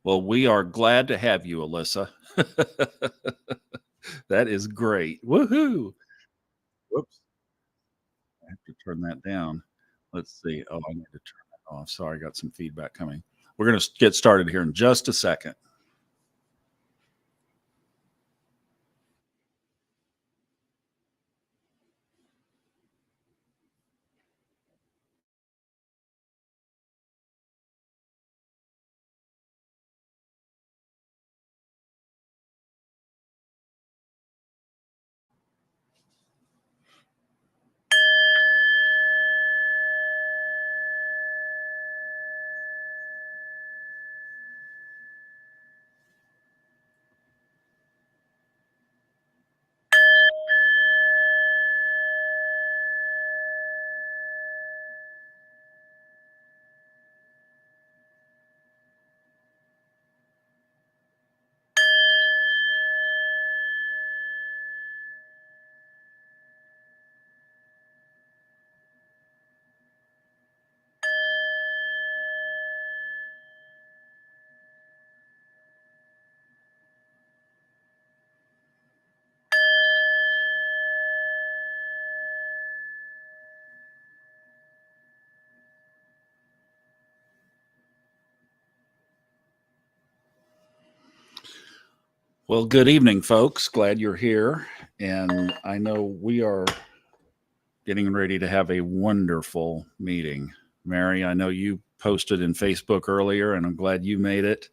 Well, we are glad to have you, Alyssa. That is great. Woohoo. Whoops, I have to turn that down. Let's see. Oh, I need to turn that off. Sorry, I got some feedback coming. We're going to get started here in just a second. Well, good evening, folks. Glad you're here. And I know we are getting ready to have a wonderful meeting. Mary, I know you posted in Facebook earlier, and I'm glad you made it.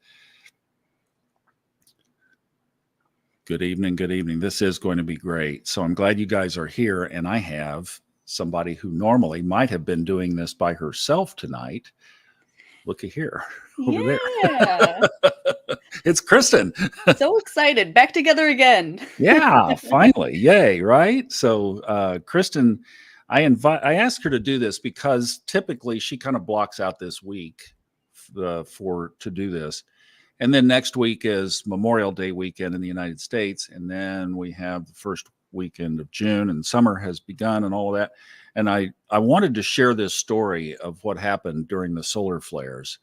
Good evening. Good evening. This is going to be great. So I'm glad you guys are here. And I have somebody who normally might have been doing this by herself tonight. Looky here, over there. Yeah. It's Kristin. So excited. Back together again. Yeah, finally. Yay, right? So Kristin, I asked her to do this because typically she kind of blocks out this week to do this. And then next week is Memorial Day weekend in the United States. And then we have the first weekend of June, and summer has begun and all of that. And I wanted to share this story of what happened during the solar flares.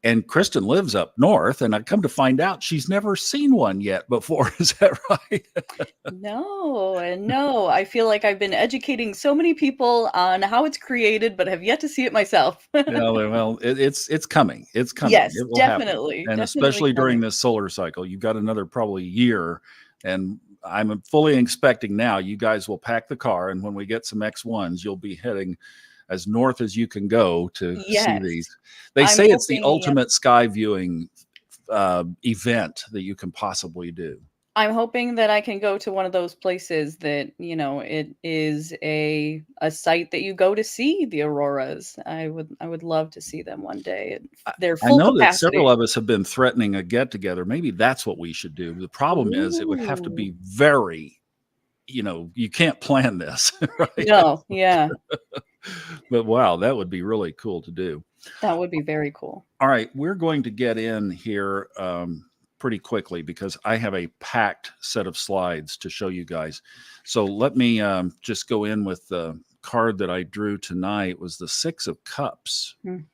And Kristin lives up north, and I come to find out she's never seen one yet before. Is that right? No. I feel like I've been educating so many people on how it's created, but have yet to see it myself. Yeah, well, it's coming. It's coming. Yes, It will definitely. happen. And Definitely especially during coming. this solar cycle, you've got another probably year. And I'm fully expecting now you guys will pack the car. And when we get some X1s, you'll be heading as north as you can go to see Yes. these. They I'm say it's the hoping, yeah. ultimate sky viewing event that you can possibly do. I'm hoping that I can go to one of those places that, it is a site that you go to see the auroras. I would love to see them one day. They're I full know that capacity. several of us have been threatening a get together. Maybe that's what we should do. The problem is it would have to be very, you can't plan this, right? No, yeah. But wow, that would be really cool to do. That would be very cool. All right, we're going to get in here pretty quickly because I have a packed set of slides to show you guys. So let me just go in with the card that I drew tonight. It was the Six of Cups. Isn't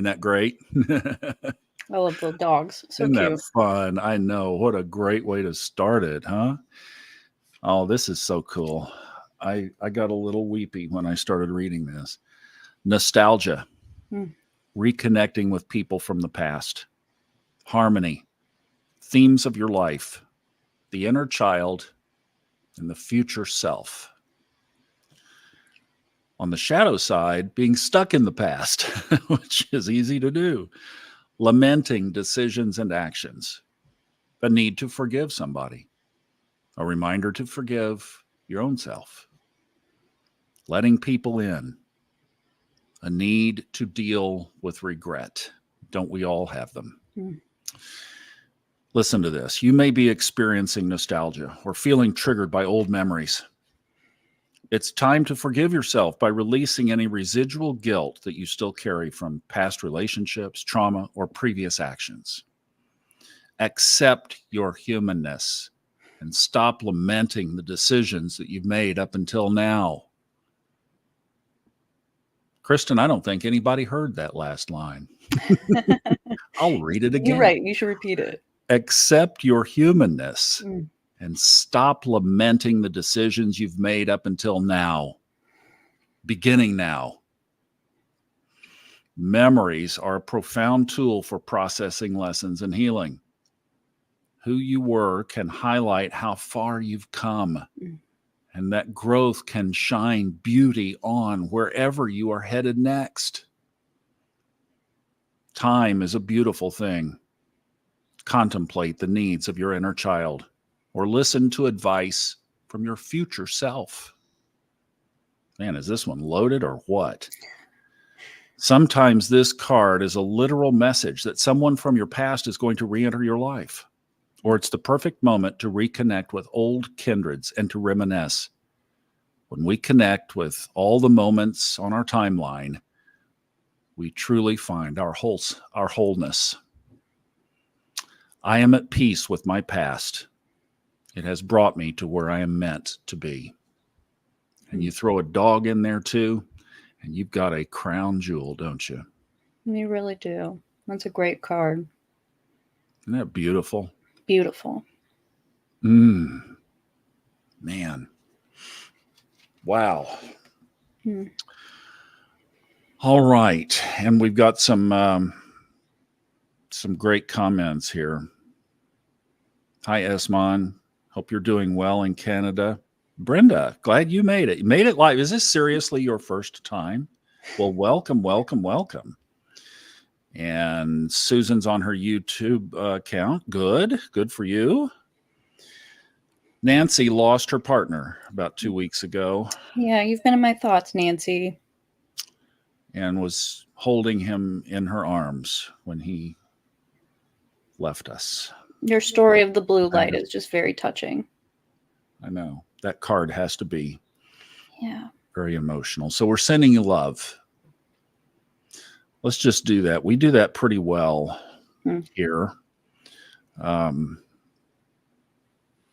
that great? I love the dogs. So Isn't cute. that fun? I know. What a great way to start it, huh? Oh, this is so cool. I got a little weepy when I started reading this. Nostalgia. Reconnecting with people from the past. Harmony. Themes of your life. The inner child and the future self. On the shadow side, being stuck in the past, which is easy to do. Lamenting decisions and actions. A need to forgive somebody. A reminder to forgive your own self. Letting people in. A need to deal with regret. Don't we all have them? Listen to this. You may be experiencing nostalgia or feeling triggered by old memories. It's time to forgive yourself by releasing any residual guilt that you still carry from past relationships, trauma, or previous actions. Accept your humanness and stop lamenting the decisions that you've made up until now. Kristen, I don't think anybody heard that last line. I'll read it again. You're right. You should repeat it. Accept your humanness Mm. and stop lamenting the decisions you've made up until now. Beginning now. Memories are a profound tool for processing lessons and healing. Who you were can highlight how far you've come, and that growth can shine beauty on wherever you are headed next. Time is a beautiful thing. Contemplate the needs of your inner child, or listen to advice from your future self. Man, is this one loaded or what? Sometimes this card is a literal message that someone from your past is going to re-enter your life, or it's the perfect moment to reconnect with old kindreds and to reminisce. When we connect with all the moments on our timeline, we truly find our wholeness. I am at peace with my past. It has brought me to where I am meant to be. And you throw a dog in there too, and you've got a crown jewel, don't you? You really do. That's a great card. Isn't that beautiful? Beautiful. Man. Wow. All right. And we've got some great comments here. Hi, Esmon. Hope you're doing well in Canada. Brenda, glad you made it. You made it live. Is this seriously your first time? Well, welcome. And Susan's on her YouTube account. Good for you. Nancy lost her partner about 2 weeks ago. Yeah, you've been in my thoughts, Nancy. And was holding him in her arms when he left us. Your story of the blue light is just very touching. I know. That card has to be very emotional. So we're sending you love. Let's just do that. We do that pretty well here.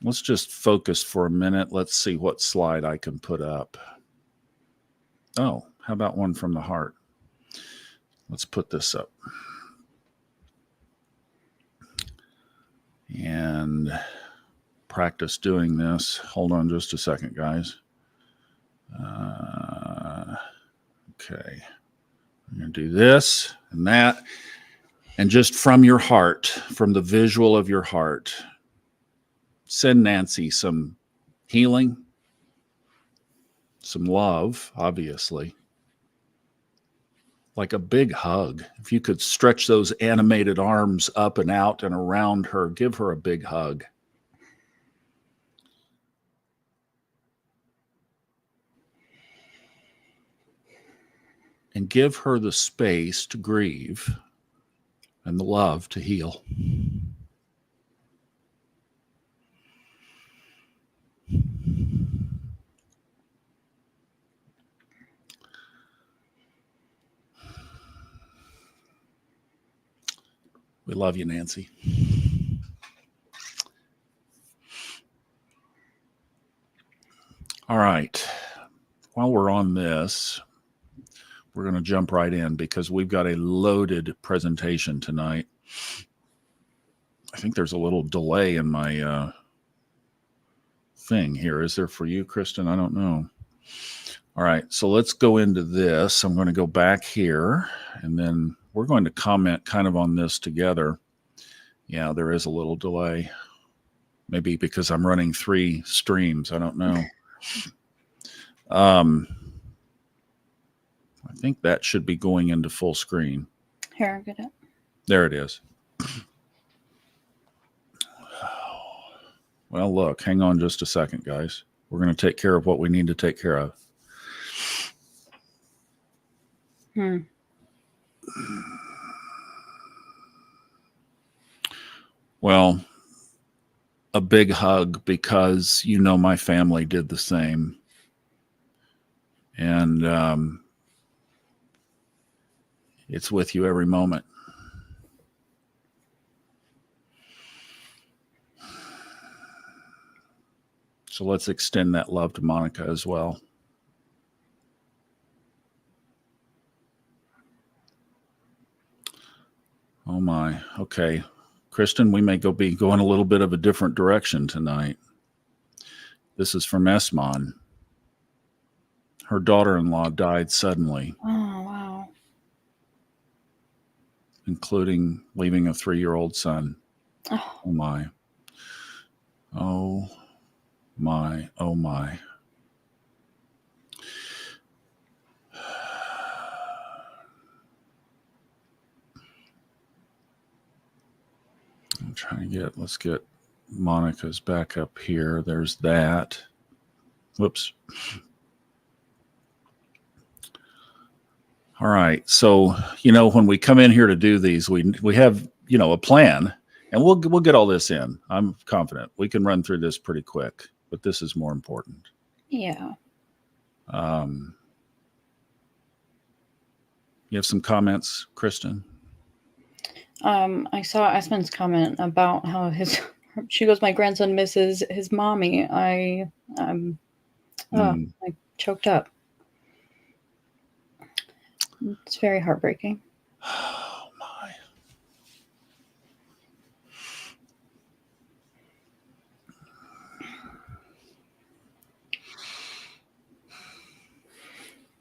Let's just focus for a minute. Let's see what slide I can put up. Oh, how about one from the heart? Let's put this up. And practice doing this. Hold on just a second, guys. Okay. I'm going to do this and that. And just from your heart, from the visual of your heart, send Nancy some healing, some love, obviously. Like a big hug. If you could stretch those animated arms up and out and around her, give her a big hug. And give her the space to grieve and the love to heal. We love you, Nancy. All right. While we're on this, we're going to jump right in because we've got a loaded presentation tonight. I think there's a little delay in my thing here. Is there for you, Kristen? I don't know. All right. So let's go into this. I'm going to go back here, and then we're going to comment kind of on this together. Yeah, there is a little delay. Maybe because I'm running 3 streams. I don't know. I think that should be going into full screen. Here, I'll get it. There it is. Well, look, hang on just a second, guys. We're going to take care of what we need to take care of. Well, a big hug because you know my family did the same. And it's with you every moment. So let's extend that love to Monica as well. Oh my. Okay. Kristin, we may be going a little bit of a different direction tonight. This is from Esmon. Her daughter-in-law died suddenly, Oh, wow. including leaving a 3-year-old son. Oh, Oh my. Oh my. Oh my. I'm trying to let's get Monica's back up here. There's that. Whoops. All right. So, when we come in here to do these, we have, a plan, and we'll get all this in. I'm confident we can run through this pretty quick, but this is more important. yeah. You have some comments, Kristin? I saw Aspen's comment about how she goes, my grandson misses his mommy. I choked up. It's very heartbreaking. Oh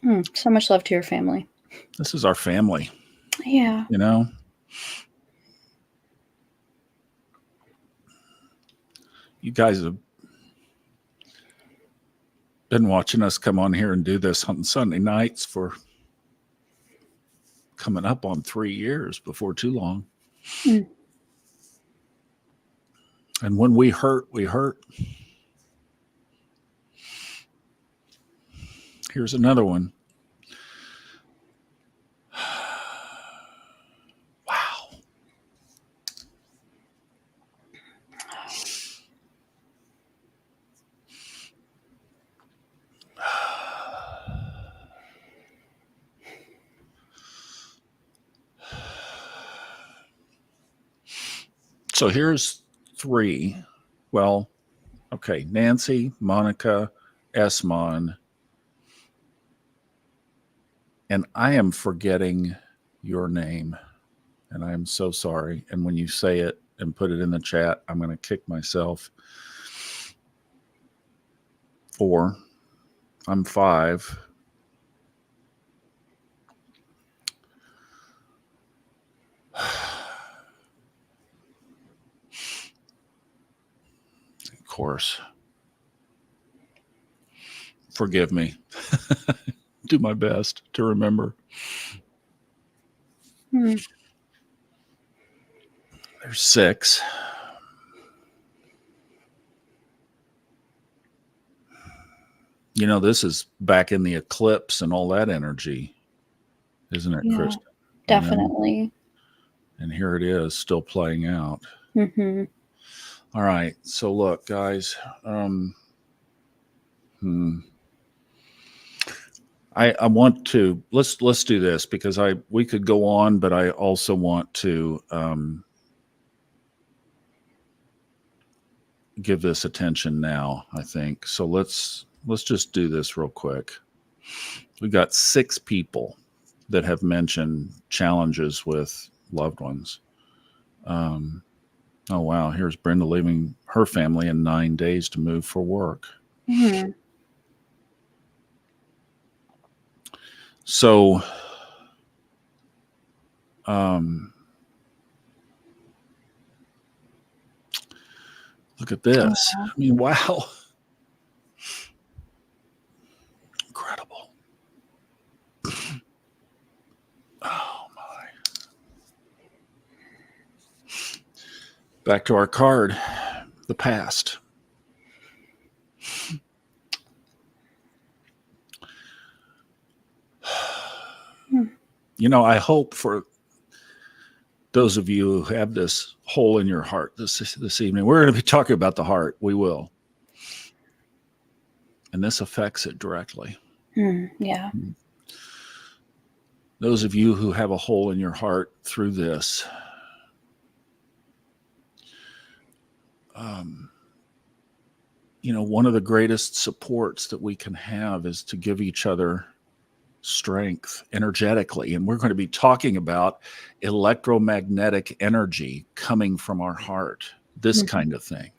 my. So much love to your family. This is our family. Yeah. You guys have been watching us come on here and do this on Sunday nights for coming up on 3 years before too long. And when we hurt, we hurt. Here's another one. Wow. So here's 3. Well, okay. Nancy, Monica, Esmon. And I am forgetting your name. And I am so sorry. And when you say it and put it in the chat, I'm going to kick myself. 4. I'm 5. Of course. Forgive me. Do my best to remember. There's 6. This is back in the eclipse and all that energy, isn't it, Yeah, Kristin? definitely. And here it is, still playing out. All right. So look, guys. I want to let's do this because we could go on, but I also want to give this attention now, I think. So let's just do this real quick. We got 6 people that have mentioned challenges with loved ones. Oh wow, here's Brenda leaving her family in 9 days to move for work. So look at this. I mean, wow. Incredible. Oh my. Back to our card, the past. I hope for those of you who have this hole in your heart this evening, we're going to be talking about the heart. We will. And this affects it directly. Yeah. Those of you who have a hole in your heart through this, one of the greatest supports that we can have is to give each other strength energetically. And we're going to be talking about electromagnetic energy coming from our heart, this kind of thing.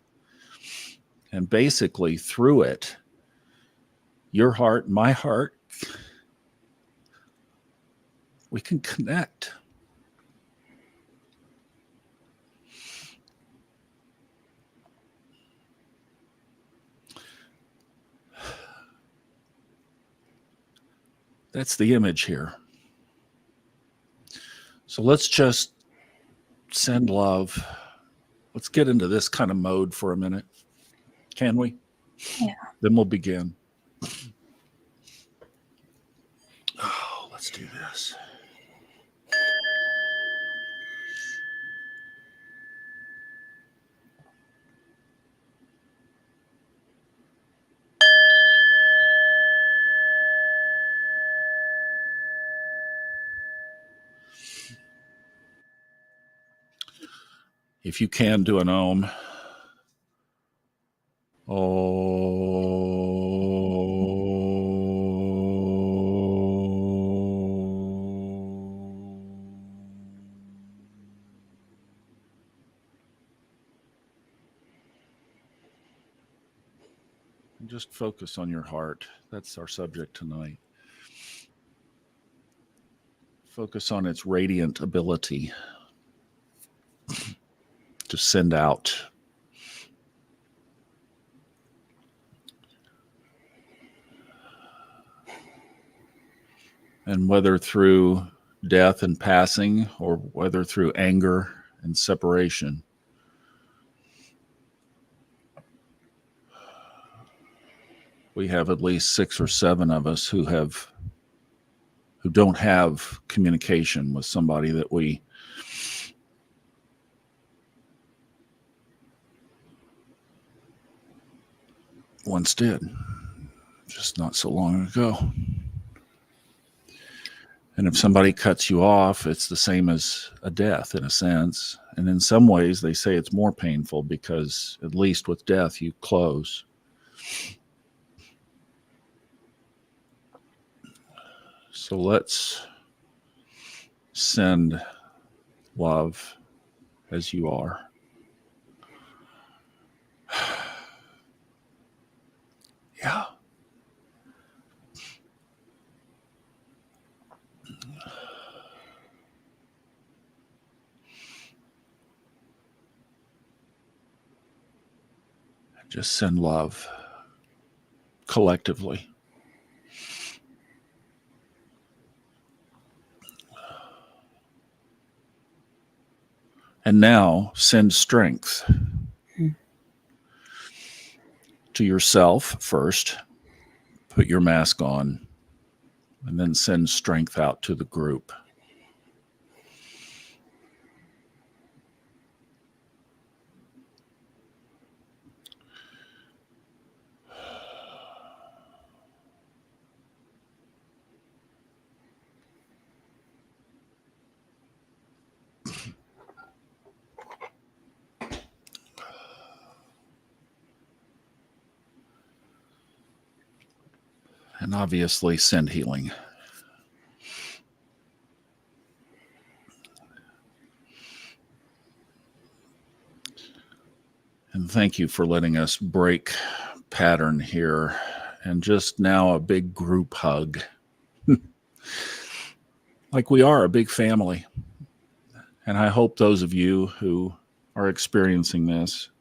And basically through it, your heart, my heart, we can connect. That's the image here. So let's just send love. Let's get into this kind of mode for a minute. Can we? Yeah. Then we'll begin. Oh, let's do this. If you can, do an Om. Just focus on your heart. That's our subject tonight. Focus on its radiant ability to send out. And whether through death and passing, or whether through anger and separation, we have at least 6 or 7 of us who don't have communication with somebody that we once did, just not so long ago. And if somebody cuts you off, it's the same as a death in a sense. And in some ways, they say it's more painful because at least with death, you close. So let's send love as you are. Yeah. Just send love collectively. And now send strength to yourself first. Put your mask on, and then send strength out to the group. And obviously send healing. And thank you for letting us break pattern here. And just now a big group hug. Like we are a big family. And I hope those of you who are experiencing this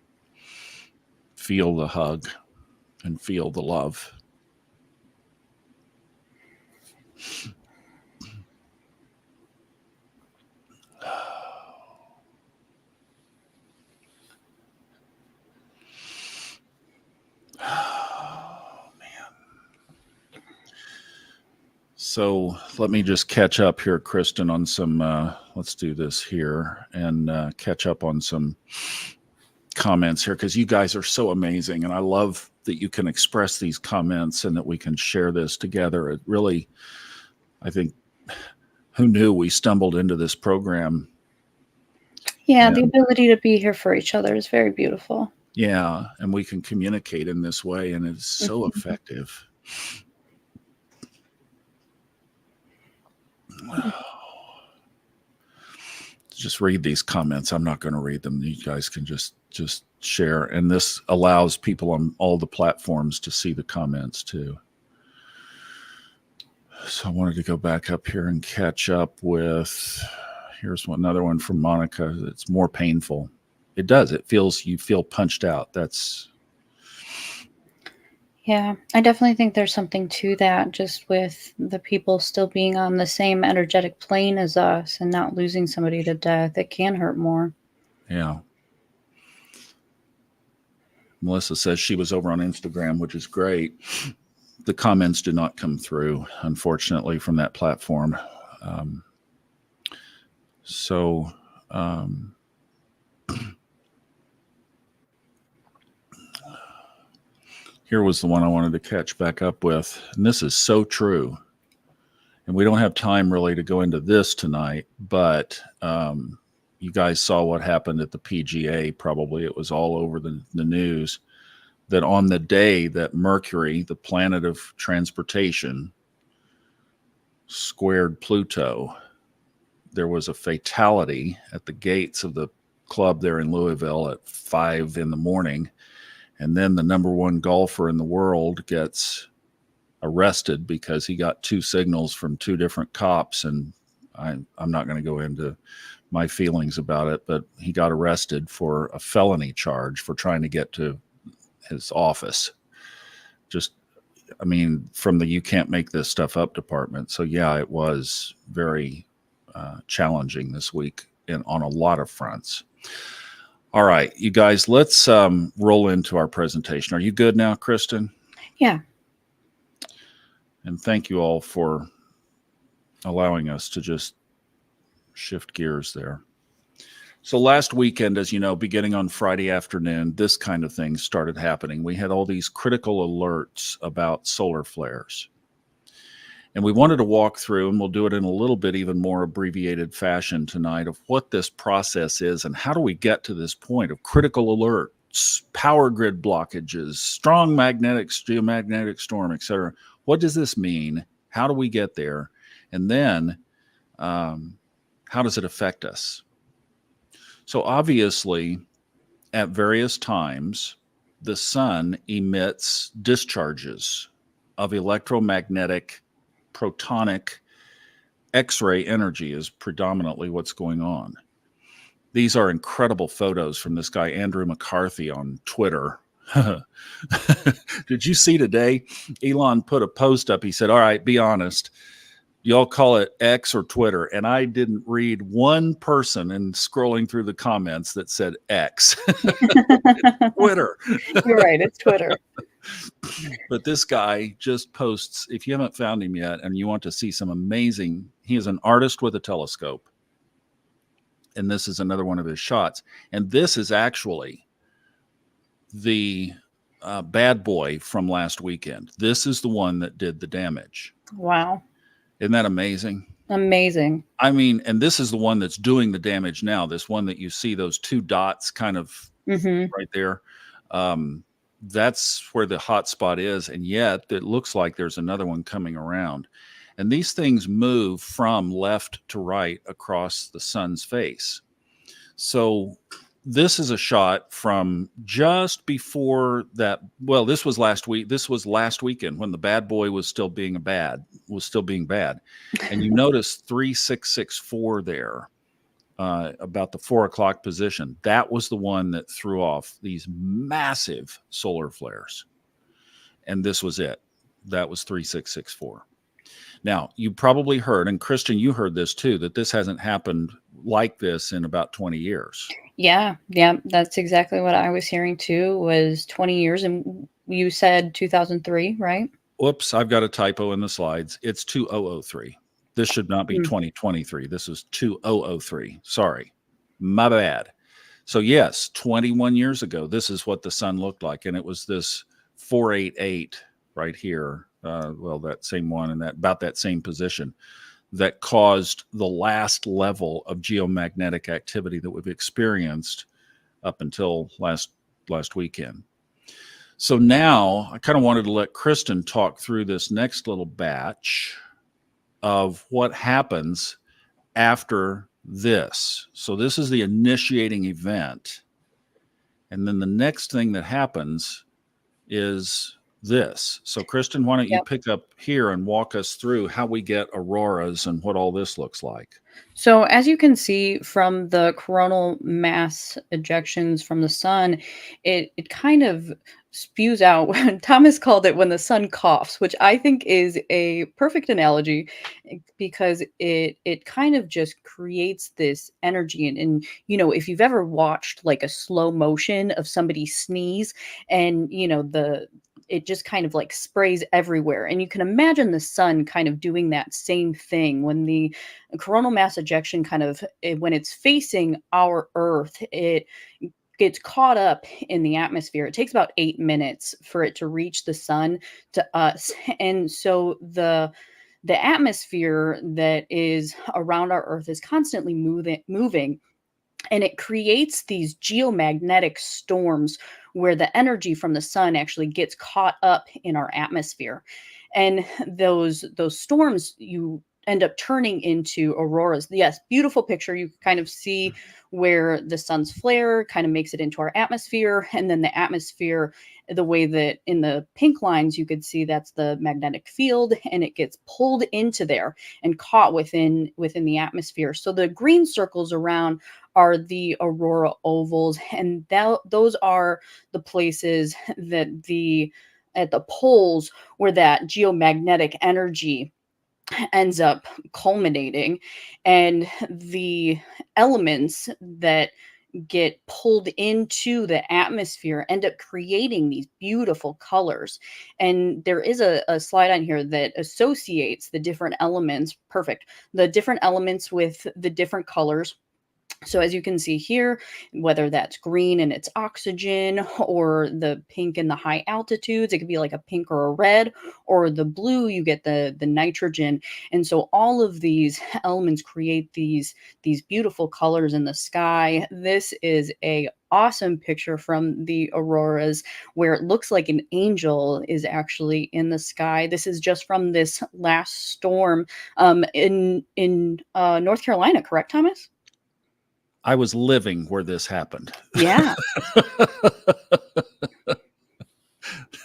feel the hug and feel the love. Oh, man. So let me just catch up here, Kristin, on some, let's do this here and catch up on some comments here, because you guys are so amazing. And I love that you can express these comments and that we can share this together. It really, I think, who knew we stumbled into this program? Yeah, the ability to be here for each other is very beautiful. Yeah, and we can communicate in this way, and it's so effective. Just read these comments. I'm not going to read them. You guys can just share. And this allows people on all the platforms to see the comments too. So I wanted to go back up here and catch up with, here's another one from Monica. It's more painful. It does. You feel punched out. Yeah, I definitely think there's something to that, just with the people still being on the same energetic plane as us and not losing somebody to death. It can hurt more. Yeah. Melissa says she was over on Instagram, which is great. The comments do not come through, unfortunately, from that platform. Here was the one I wanted to catch back up with. And this is so true. And we don't have time really to go into this tonight, but you guys saw what happened at the PGA. Probably it was all over the news that on the day that Mercury, the planet of transportation, squared Pluto, there was a fatality at the gates of the club there in Louisville at 5 a.m. And then the number one golfer in the world gets arrested because he got 2 signals from 2 different cops. And I'm not going to go into my feelings about it, but he got arrested for a felony charge for trying to get to his office. From the you can't make this stuff up department. So yeah, it was very challenging this week on a lot of fronts. All right, you guys, let's roll into our presentation. Are you good now, Kristin? Yeah. And thank you all for allowing us to just shift gears there. So last weekend, as you know, beginning on Friday afternoon, this kind of thing started happening. We had all these critical alerts about solar flares. And we wanted to walk through, and we'll do it in a little bit even more abbreviated fashion tonight, of what this process is and how do we get to this point of critical alerts, power grid blockages, strong magnetics, geomagnetic storm, etc. What does this mean? How do we get there? And then how does it affect us? So obviously, at various times, the sun emits discharges of electromagnetic, protonic, X-ray energy is predominantly what's going on. These are incredible photos from this guy, Andrew McCarthy, on Twitter. Did you see today? Elon put a post up. He said, all right, be honest. Y'all call it X or Twitter. And I didn't read one person in scrolling through the comments that said X. Twitter. You're right. It's Twitter. But this guy just posts, if you haven't found him yet and you want to see some amazing, he is an artist with a telescope. And this is another one of his shots. And this is actually the bad boy from last weekend. This is the one that did the damage. Wow. Isn't that amazing? Amazing. I mean, and this is the one that's doing the damage now. This one that you see those 2 dots kind of right there. That's where the hot spot is. And yet it looks like there's another one coming around. And these things move from left to right across the sun's face. So this is a shot from just before that. Well, this was last week. This was last weekend when the bad boy was still being bad. And you notice 3664 there. About the 4 o'clock position. That was the one that threw off these massive solar flares. And this was it. That was 3664. Now, you probably heard, and Kristin, you heard this too, that this hasn't happened like this in about 20 years. Yeah. That's exactly what I was hearing too, was 20 years. And you said 2003, right? Whoops, I've got a typo in the slides. It's 2003. This should not be 2023. This is 2003. Sorry, my bad. So yes, 21 years ago, this is what the sun looked like. And it was this 488 right here. That same one and about that same position that caused the last level of geomagnetic activity that we've experienced up until last weekend. So now I kind of wanted to let Kristin talk through this next little batch of what happens after this. So this is the initiating event. And then the next thing that happens is this. So Kristin, why don't you Yep. pick up here and walk us through how we get auroras and what all this looks like? So, as you can see from the coronal mass ejections from the sun, it kind of spews out. Thomas called it when the sun coughs, which I think is a perfect analogy because it kind of just creates this energy. And if you've ever watched like a slow motion of somebody sneeze, and it just kind of like sprays everywhere, and you can imagine the sun kind of doing that same thing when the coronal mass ejection when it's facing our earth, it gets caught up in the atmosphere. It takes about 8 minutes for it to reach the sun to us. And so the atmosphere that is around our earth is constantly moving, and it creates these geomagnetic storms where the energy from the sun actually gets caught up in our atmosphere. And those storms, you end up turning into auroras. Yes, beautiful picture. You can kind of see where the sun's flare kind of makes it into our atmosphere, and then the atmosphere, the way that in the pink lines you could see, that's the magnetic field, and it gets pulled into there and caught within the atmosphere. So the green circles around are the aurora ovals, and those are the places that at the poles where that geomagnetic energy ends up culminating, and the elements that get pulled into the atmosphere end up creating these beautiful colors. And there is a slide on here that associates the different elements, perfect, the different elements with the different colors. So as you can see here, whether that's green and it's oxygen, or the pink and the high altitudes, it could be like a pink or a red, or the blue, you get the nitrogen. And so all of these elements create these beautiful colors in the sky. This is a awesome picture from the auroras where it looks like an angel is actually in the sky. This is just from this last storm in North Carolina, correct, Thomas? I was living where this happened. Yeah,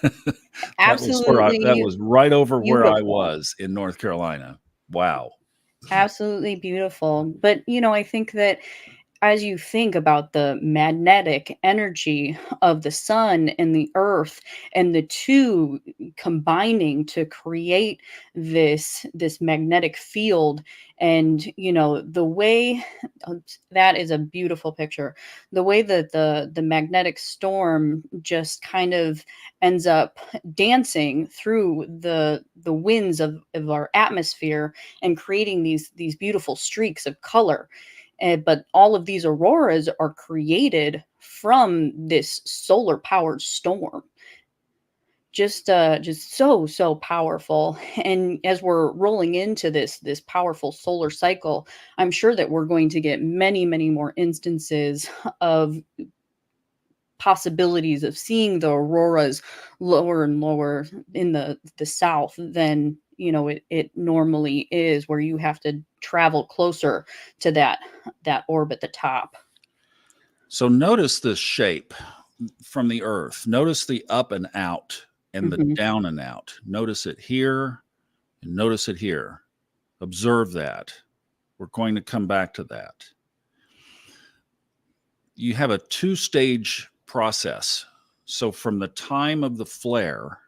That absolutely was right over where I beautiful. was in North Carolina. Wow. Absolutely beautiful. But, I think that as you think about the magnetic energy of the sun and the earth, and the two combining to create this magnetic field, and the way that is a beautiful picture, the way that the magnetic storm just kind of ends up dancing through the winds of our atmosphere and creating these beautiful streaks of color. But all of these auroras are created from this solar powered storm. Just so powerful. And as we're rolling into this powerful solar cycle, I'm sure that we're going to get many more instances of possibilities of seeing the auroras lower and lower in the south than it normally is, where you have to travel closer to that orb at the top. So notice this shape from the earth. Notice the up and out and the Mhm. down and out. Notice it here and notice it here. Observe that. We're going to come back to that. You have a two-stage process. So from the time of the flare,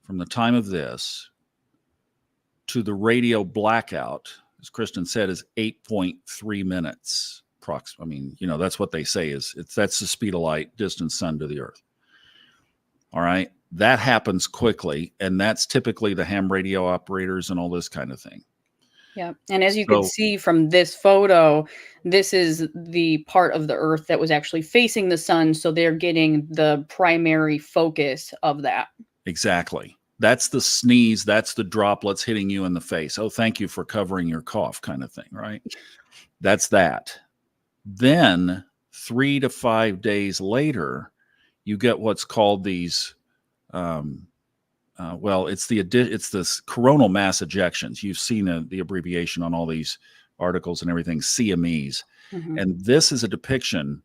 from the time of this to the radio blackout, as Kristin said, is 8.3 minutes. I mean, that's what they say that's the speed of light, distance sun to the earth. All right. That happens quickly. And that's typically the ham radio operators and all this kind of thing. Yeah. And as you can see from this photo, this is the part of the earth that was actually facing the sun. So they're getting the primary focus of that. Exactly. That's the sneeze. That's the droplets hitting you in the face. Oh, thank you for covering your cough, kind of thing, right? That's that. Then 3 to 5 days later, you get what's called these well, it's this coronal mass ejections. You've seen the abbreviation on all these articles and everything, CMEs. Mhm. And this is a depiction.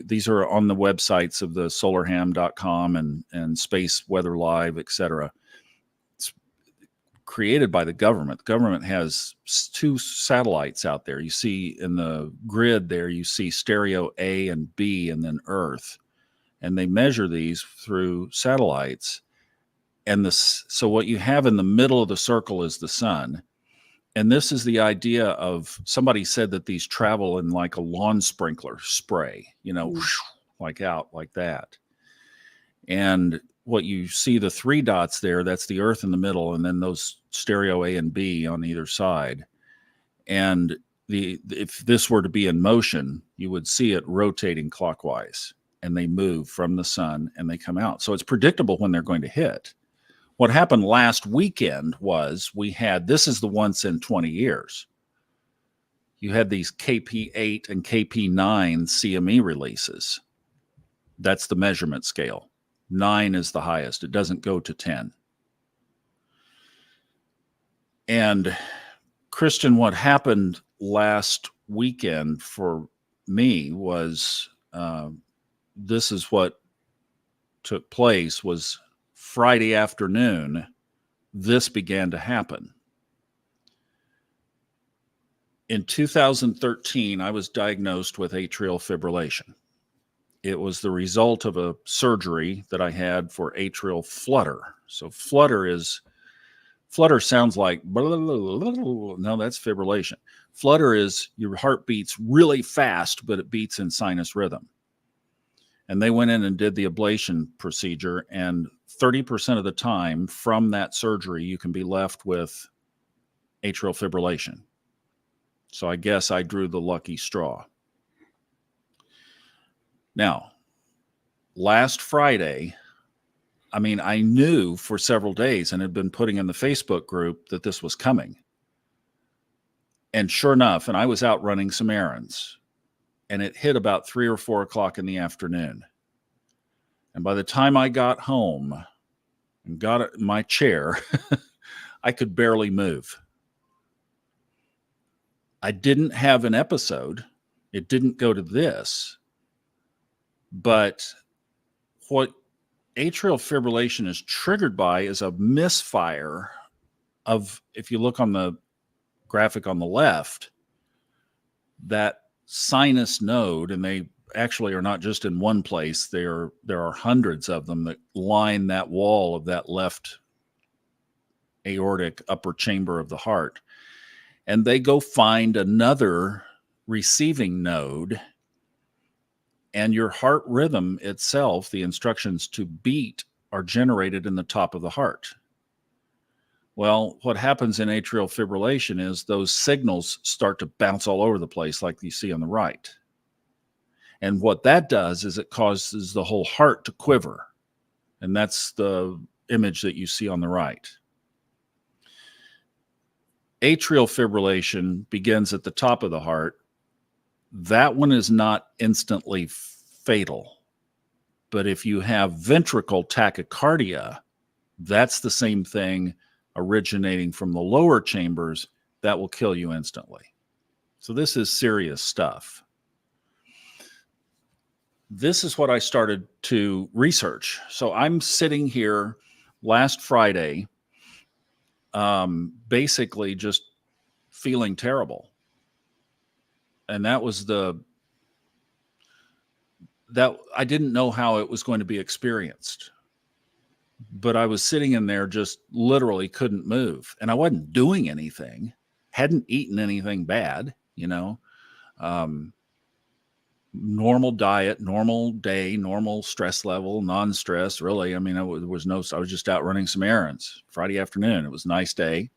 These are on the websites of the solarham.com and Space Weather Live, etc. It's created by the government. The government has 2 satellites out there. You see in the grid there, you see stereo A and B and then Earth. And they measure these through satellites. And so what you have in the middle of the circle is the sun. And this is the idea of, somebody said that these travel in like a lawn sprinkler spray, like out like that. And what you see, the 3 dots there, that's the Earth in the middle, and then those stereo A and B on either side. And if this were to be in motion, you would see it rotating clockwise, and they move from the sun and they come out. So it's predictable when they're going to hit. What happened last weekend was this is the once in 20 years. You had these KP8 and KP9 CME releases. That's the measurement scale. 9 is the highest. It doesn't go to 10. And Kristin, what happened last weekend for me was, this is what took place, was Friday afternoon, this began to happen. In 2013, I was diagnosed with atrial fibrillation. It was the result of a surgery that I had for atrial flutter. So flutter sounds like, no, that's fibrillation. Flutter is your heart beats really fast, but it beats in sinus rhythm. And they went in and did the ablation procedure, and 30% of the time from that surgery, you can be left with atrial fibrillation. So I guess I drew the lucky straw. Now, last Friday, I knew for several days and had been putting in the Facebook group that this was coming. And sure enough, and I was out running some errands, and it hit about 3 or 4 o'clock in the afternoon. And by the time I got home and got in my chair, I could barely move. I didn't have an episode. It didn't go to this. But what atrial fibrillation is triggered by is a misfire of, if you look on the graphic on the left, that sinus node, and they actually are not just in one place. There are hundreds of them that line that wall of that left aortic upper chamber of the heart. And they go find another receiving node, and your heart rhythm itself, the instructions to beat, are generated in the top of the heart. Well, what happens in atrial fibrillation is those signals start to bounce all over the place like you see on the right. And what that does is it causes the whole heart to quiver. And that's the image that you see on the right. Atrial fibrillation begins at the top of the heart. That one is not instantly fatal. But if you have ventricle tachycardia, that's the same thing originating from the lower chambers, that will kill you instantly. So this is serious stuff. This is what I started to research. So I'm sitting here last Friday, basically just feeling terrible. And that was that I didn't know how it was going to be experienced. But I was sitting in there, just literally couldn't move. And I wasn't doing anything, hadn't eaten anything bad, normal diet, normal day, normal stress level, non-stress, really. I was just out running some errands Friday afternoon. It was a nice day.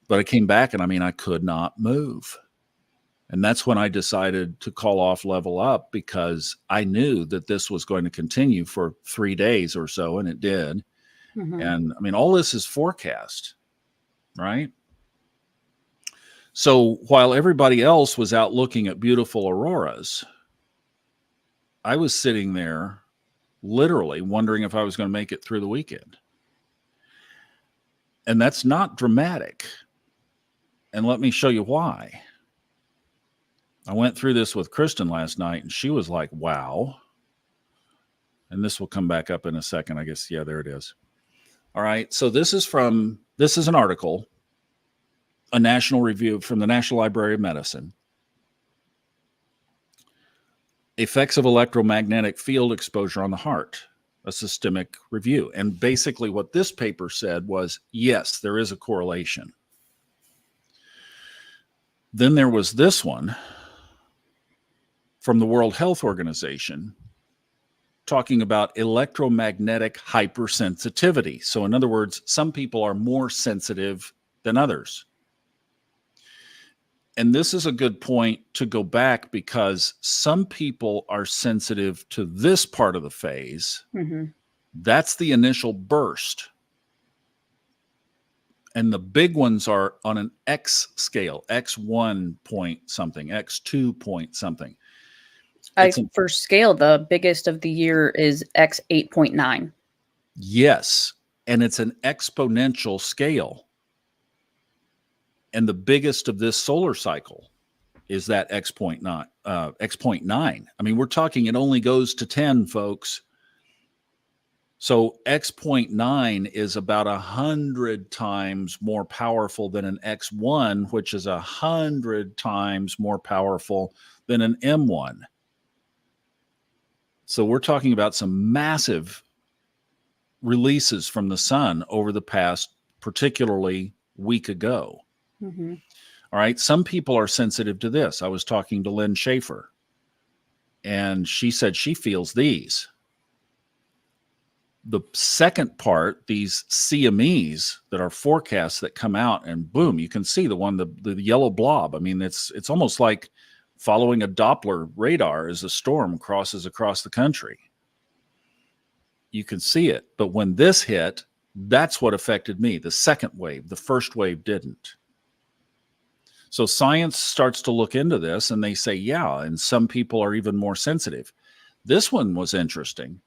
But I came back and I could not move. And that's when I decided to call off Level Up, because I knew that this was going to continue for 3 days or so, and it did. Mm-hmm. And all this is forecast, right? So while everybody else was out looking at beautiful auroras, I was sitting there literally wondering if I was going to make it through the weekend. And that's not dramatic. And let me show you why. I went through this with Kristin last night, and she was like, wow. And this will come back up in a second, I guess. Yeah, there it is. All right. So this is an article, a national review from the National Library of Medicine. Effects of electromagnetic field exposure on the heart, a systemic review. And basically what this paper said was, yes, there is a correlation. Then there was this one from the World Health Organization talking about electromagnetic hypersensitivity. So in other words, some people are more sensitive than others. And this is a good point to go back, because some people are sensitive to this part of the phase. Mm-hmm. That's the initial burst. And the big ones are on an X scale, X1 point something, X2 point something. For scale, the biggest of the year is X 8.9. Yes. And it's an exponential scale. And the biggest of this solar cycle is that X.9. I mean, we're talking, it only goes to 10, folks. So X.9 is about 100 times more powerful than an X1, which is 100 times more powerful than an M1. So we're talking about some massive releases from the sun over the past, particularly week ago. Mm-hmm. All right. Some people are sensitive to this. I was talking to Lynn Schaefer, and she said she feels these. The second part, these CMEs that are forecasts that come out, and boom, you can see the yellow blob. I mean, it's almost like following a Doppler radar as a storm crosses across the country. You can see it. But when this hit, that's what affected me. The second wave, the first wave didn't. So science starts to look into this, and they say, yeah, and some people are even more sensitive. This one was interesting.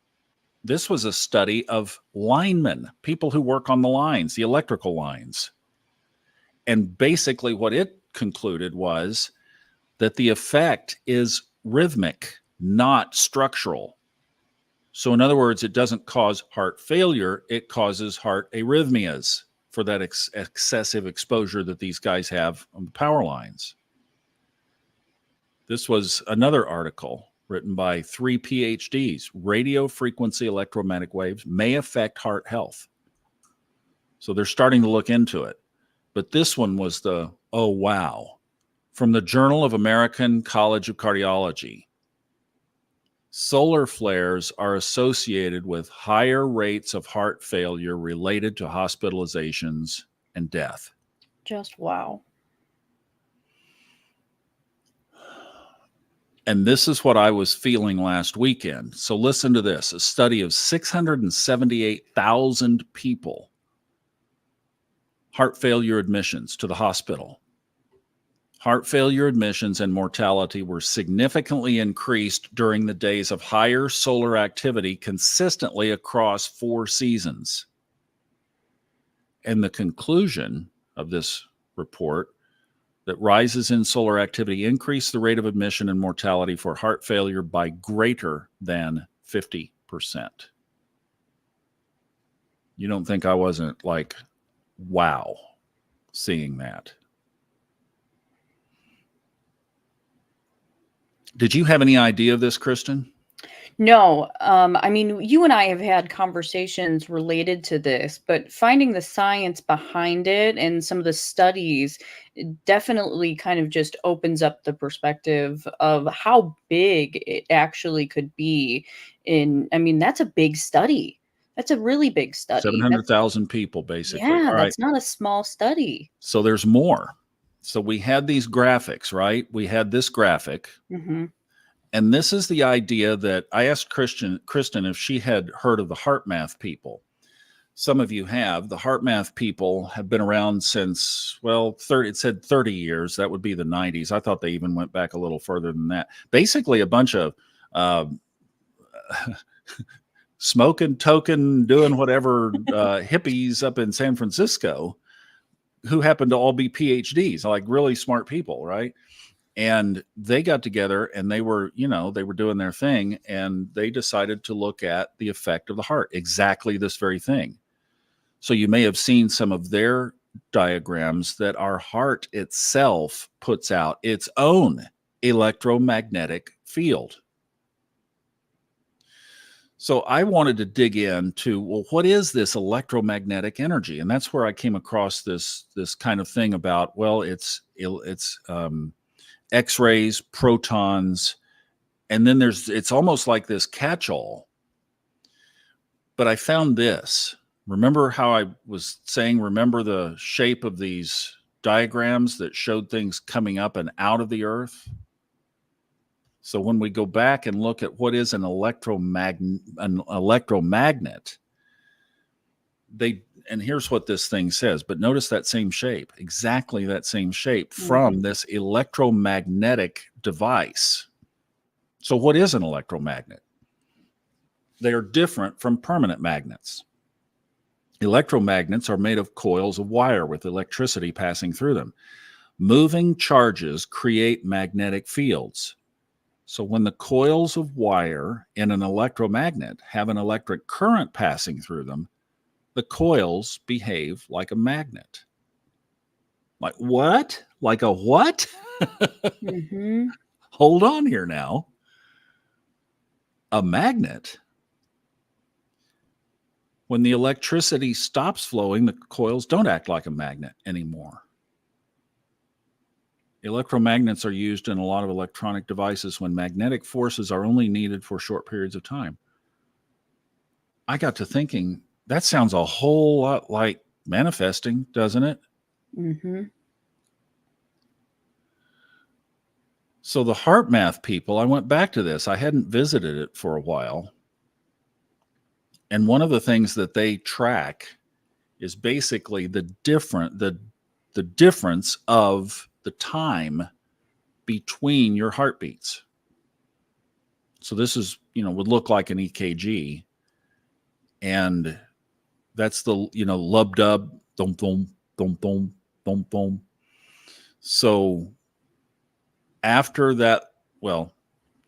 This was a study of linemen, people who work on the lines, the electrical lines. And basically what it concluded was that the effect is rhythmic, not structural. So in other words, it doesn't cause heart failure, it causes heart arrhythmias for that excessive exposure that these guys have on the power lines. This was another article written by 3 PhDs. Radio frequency electromagnetic waves may affect heart health. So they're starting to look into it. But this one was oh wow, from the Journal of American College of Cardiology. Solar flares are associated with higher rates of heart failure related to hospitalizations and death. Just wow. And this is what I was feeling last weekend. So listen to this. A study of 678,000 people, heart failure admissions to the hospital. Heart failure admissions and mortality were significantly increased during the days of higher solar activity consistently across 4 seasons. And the conclusion of this report, that rises in solar activity increase the rate of admission and mortality for heart failure by greater than 50%. You don't think I wasn't like, wow, seeing that? Did you have any idea of this, Kristin? No, I mean, you and I have had conversations related to this, but finding the science behind it and some of the studies definitely kind of just opens up the perspective of how big it actually could be. I mean, that's a big study. That's a really big study. 700,000 people, basically. Yeah, All that's right. not a small study. So there's more. So we had these graphics, right? We had this graphic. Mm-hmm. And this is the idea that I asked Kristin if she had heard of the HeartMath people. Some of you have. The HeartMath people have been around since, well, it said 30 years. That would be the 90s. I thought they even went back a little further than that. Basically, a bunch of smoking, token, doing whatever hippies up in San Francisco who happened to all be PhDs, like really smart people, right? And they got together and they were doing their thing, and they decided to look at the effect of the heart, exactly this very thing. So you may have seen some of their diagrams that our heart itself puts out its own electromagnetic field. So I wanted to dig into, well, what is this electromagnetic energy? And that's where I came across this kind of thing about, well, it's X-rays, protons, and then it's almost like this catch-all. But I found this. Remember how I was saying, remember the shape of these diagrams that showed things coming up and out of the earth? So when we go back and look at what is an electromagnet, and here's what this thing says, but notice that same shape, exactly that same shape from this electromagnetic device. So what is an electromagnet? They are different from permanent magnets. Electromagnets are made of coils of wire with electricity passing through them. Moving charges create magnetic fields. So when the coils of wire in an electromagnet have an electric current passing through them, the coils behave like a magnet. Like what? Like a what? Hold on here now. A magnet? When the electricity stops flowing, the coils don't act like a magnet anymore. Electromagnets are used in a lot of electronic devices when magnetic forces are only needed for short periods of time. I got to thinking, that sounds a whole lot like manifesting, doesn't it? So the heart math people, I went back to this. I hadn't visited it for a while. And one of the things that they track is basically the difference of the time between your heartbeats. So this is, would look like an EKG. And that's the, lub dub, dum dum, dum dum, dum dum. So after that, well,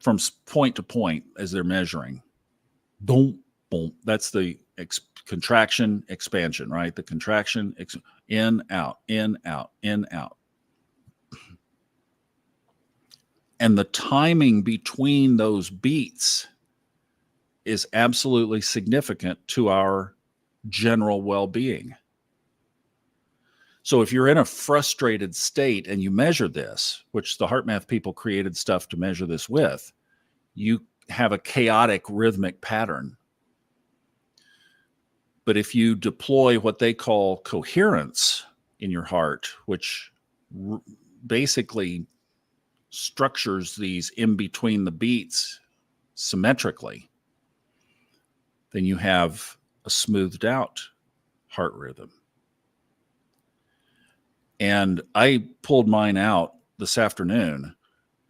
from point to point as they're measuring, boom, boom, that's the contraction, expansion, right? The contraction, in, out, in, out, in, out. And the timing between those beats is absolutely significant to our general well-being. So if you're in a frustrated state and you measure this, which the HeartMath people created stuff to measure this with, you have a chaotic rhythmic pattern. But if you deploy what they call coherence in your heart, which basically structures these in between the beats symmetrically, then you have a smoothed out heart rhythm. And I pulled mine out this afternoon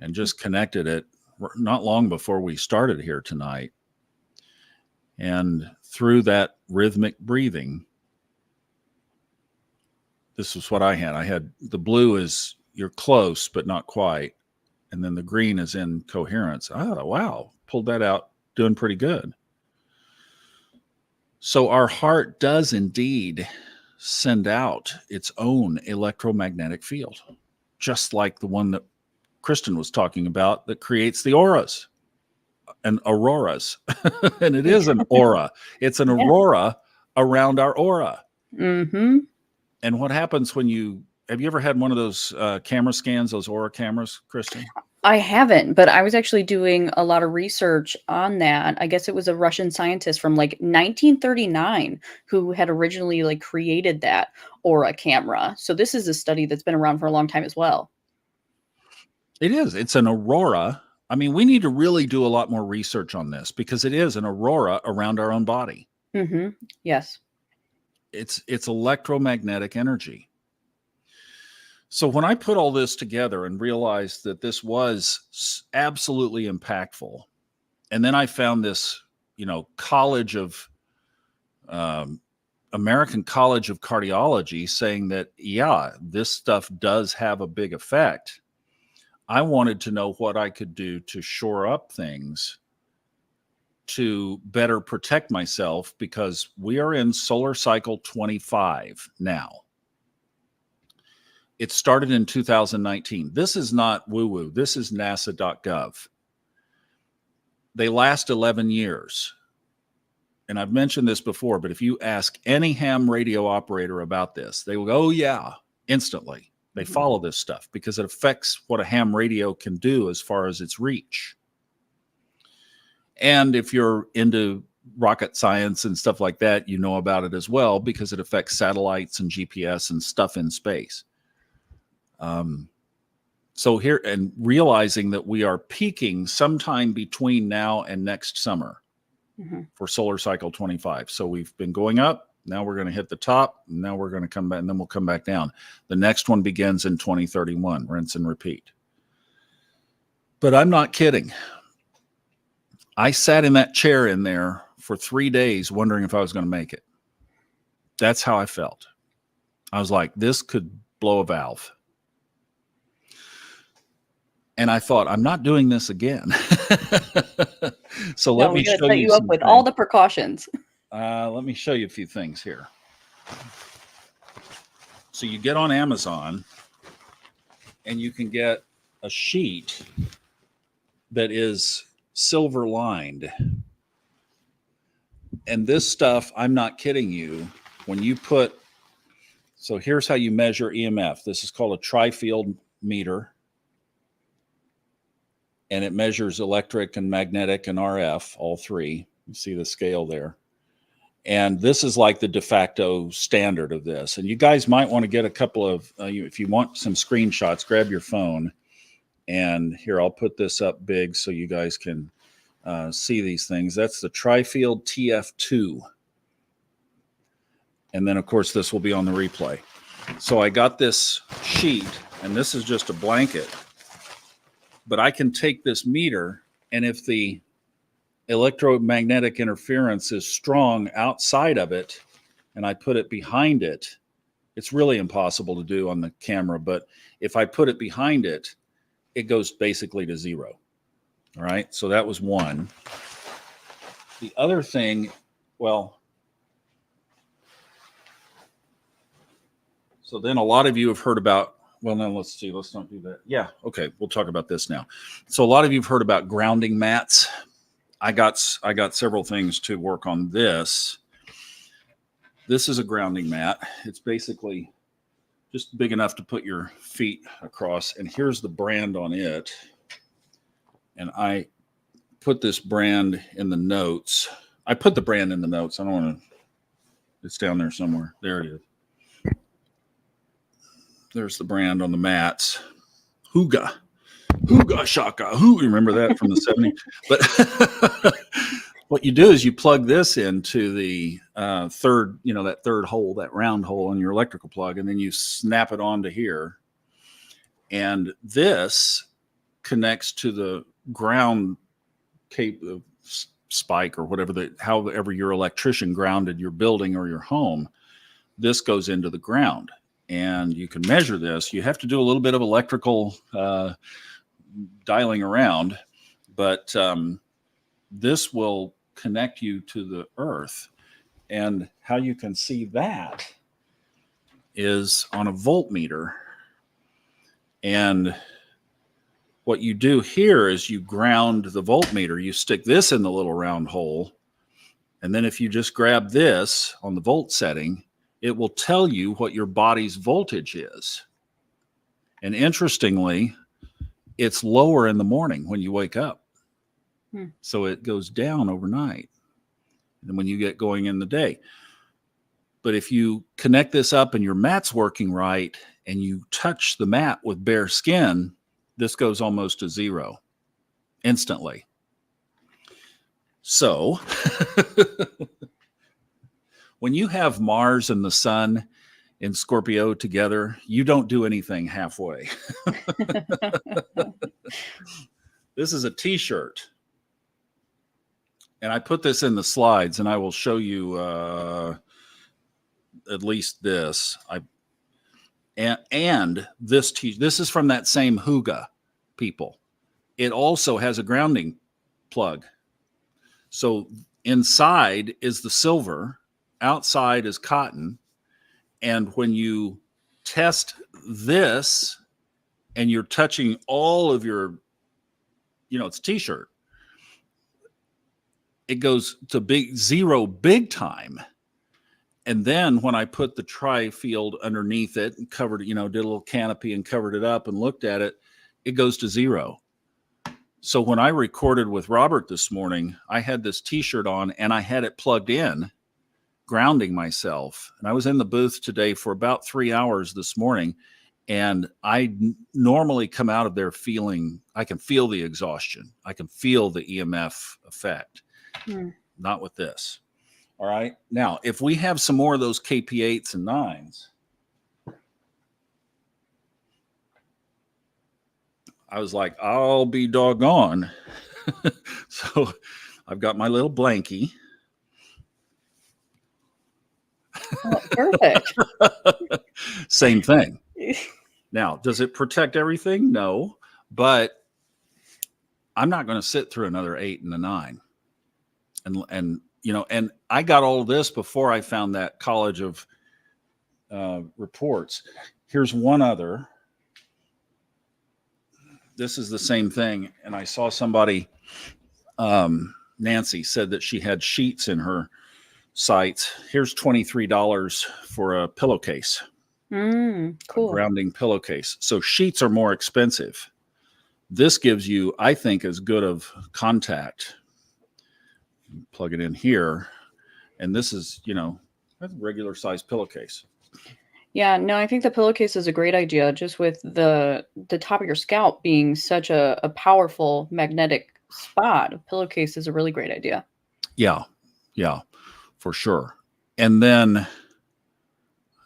and just connected it not long before we started here tonight. And through that rhythmic breathing, this is what I had. I had the blue is you're close, but not quite. And then the green is in coherence. Oh, wow. Pulled that out, doing pretty good. So our heart does indeed send out its own electromagnetic field, just like the one that Kristin was talking about that creates the auras and auroras. And it is an aura. It's an aurora around our aura. And what happens when have you ever had one of those camera scans, those aura cameras, Kristin? I haven't, but I was actually doing a lot of research on that. I guess it was a Russian scientist from like 1939 who had originally like created that aura camera. So this is a study that's been around for a long time as well. It is. It's an aurora. I mean, we need to really do a lot more research on this because it is an aurora around our own body. Yes. It's electromagnetic energy. So when I put all this together and realized that this was absolutely impactful, and then I found this college of American College of Cardiology saying that, yeah, this stuff does have a big effect. I wanted to know what I could do to shore up things to better protect myself, because we are in solar cycle 25 now. It started in 2019. This is not woo-woo. This is nasa.gov. They last 11 years. And I've mentioned this before, but if you ask any ham radio operator about this, they will go, oh, yeah, instantly. They follow this stuff because it affects what a ham radio can do as far as its reach. And if you're into rocket science and stuff like that, you know about it as well, because it affects satellites and GPS and stuff in space. So here, and realizing that we are peaking sometime between now and next summer for solar cycle 25. So we've been going up. Now we're going to hit the top. Now we're going to come back, and then we'll come back down. The next one begins in 2031, rinse and repeat. But I'm not kidding. I sat in that chair in there for 3 days wondering if I was going to make it. That's how I felt. I was like, this could blow a valve. And I thought, I'm not doing this again. So let me show you up with all the precautions. Let me show you a few things here. So you get on Amazon and you can get a sheet that is silver lined. And this stuff, I'm not kidding you, when you put, so here's how you measure EMF. This is called a tri-field meter. And it measures electric and magnetic and RF, all three. You see the scale there. And this is like the de facto standard of this. And you guys might want to get a couple of, if you want some screenshots, grab your phone. And here, I'll put this up big so you guys can see these things. That's the tri-field TF2. And then, of course, this will be on the replay. So I got this sheet, and this is just a blanket. But I can take this meter, and if the electromagnetic interference is strong outside of it, and I put it behind it, it's really impossible to do on the camera, but if I put it behind it, it goes basically to zero. All right, so that was one. The other thing, well, so then a lot of you have heard about, well, now let's see, let's not do that. Yeah, okay, we'll talk about this now. So a lot of you have heard about grounding mats. I got several things to work on this. This is a grounding mat. It's basically just big enough to put your feet across. And here's the brand on it. And I put this brand in the notes. I put the brand in the notes. I don't want to, it's down there somewhere. There it is. There's the brand on the mats. Huga Shaka. Who remember that from the 70s? But what you do is you plug this into the third, that third hole, that round hole in your electrical plug, and then you snap it onto here. And this connects to the ground spike or whatever, however your electrician grounded your building or your home. This goes into the ground. And you can measure this. You have to do a little bit of electrical dialing around, but this will connect you to the earth. And how you can see that is on a voltmeter. And what you do here is you ground the voltmeter. You stick this in the little round hole. And then if you just grab this on the volt setting, it will tell you what your body's voltage is. And interestingly, it's lower in the morning when you wake up. So it goes down overnight. And then when you get going in the day. But if you connect this up and your mat's working right, and you touch the mat with bare skin, this goes almost to zero instantly. So when you have Mars and the sun in Scorpio together, you don't do anything halfway. This is a t-shirt. and I put this in the slides, and I will show you at least this. And this this is from that same Huga people. It also has a grounding plug. So inside is the silver, outside is cotton, and when you test this and you're touching all of your, it's a t-shirt, it goes to zero big time. And then when I put the tri-field underneath it and covered it, did a little canopy and covered it up and looked at it, it goes to zero. So when I recorded with Robert this morning, I had this t-shirt on and I had it plugged in, grounding myself. And I was in the booth today for about 3 hours this morning. And I normally come out of there I can feel the exhaustion. I can feel the EMF effect. Not with this. All right. Now, if we have some more of those KP8s and 9s, I was like, I'll be doggone. So I've got my little blankie. Oh, perfect. Same thing. Now, does it protect everything? No, but I'm not going to sit through another 8 and a 9. And I got all of this before I found that college of reports. Here's one other. This is the same thing. And I saw somebody, Nancy, said that she had sheets in her sites. Here's $23 for a pillowcase. Cool. A grounding pillowcase. So sheets are more expensive. This gives you, I think, as good of contact. Plug it in here. And this is, a regular size pillowcase. Yeah, no, I think the pillowcase is a great idea, just with the top of your scalp being such a powerful magnetic spot. A pillowcase is a really great idea. Yeah, for sure. And then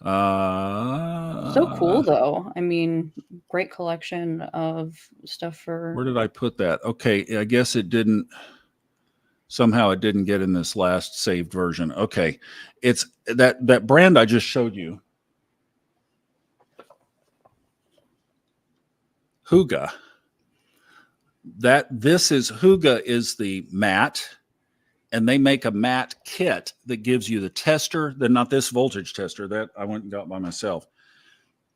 so cool though. I mean, great collection of stuff for. Where did I put that? Okay, I guess it didn't get in this last saved version. Okay. It's that brand I just showed you. Huga. Huga is the mat, and they make a mat kit that gives you the tester. They're not this voltage tester that I went and got by myself.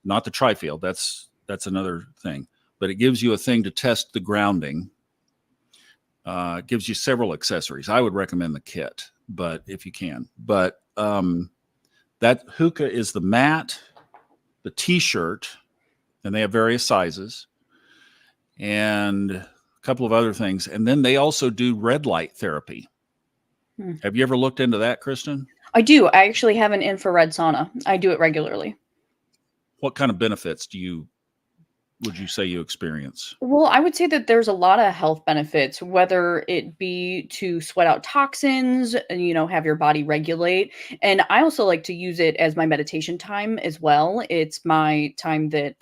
Not the tri-field. That's another thing. But it gives you a thing to test the grounding. It gives you several accessories. I would recommend the kit, but if you can. But that Huga is the mat, the t-shirt, and they have various sizes, and a couple of other things. And then they also do red light therapy. Have you ever looked into that, Kristin? I do. I actually have an infrared sauna. I do it regularly. What kind of benefits would you say you experience? Well, I would say that there's a lot of health benefits, whether it be to sweat out toxins and, have your body regulate. And I also like to use it as my meditation time as well. It's my time that,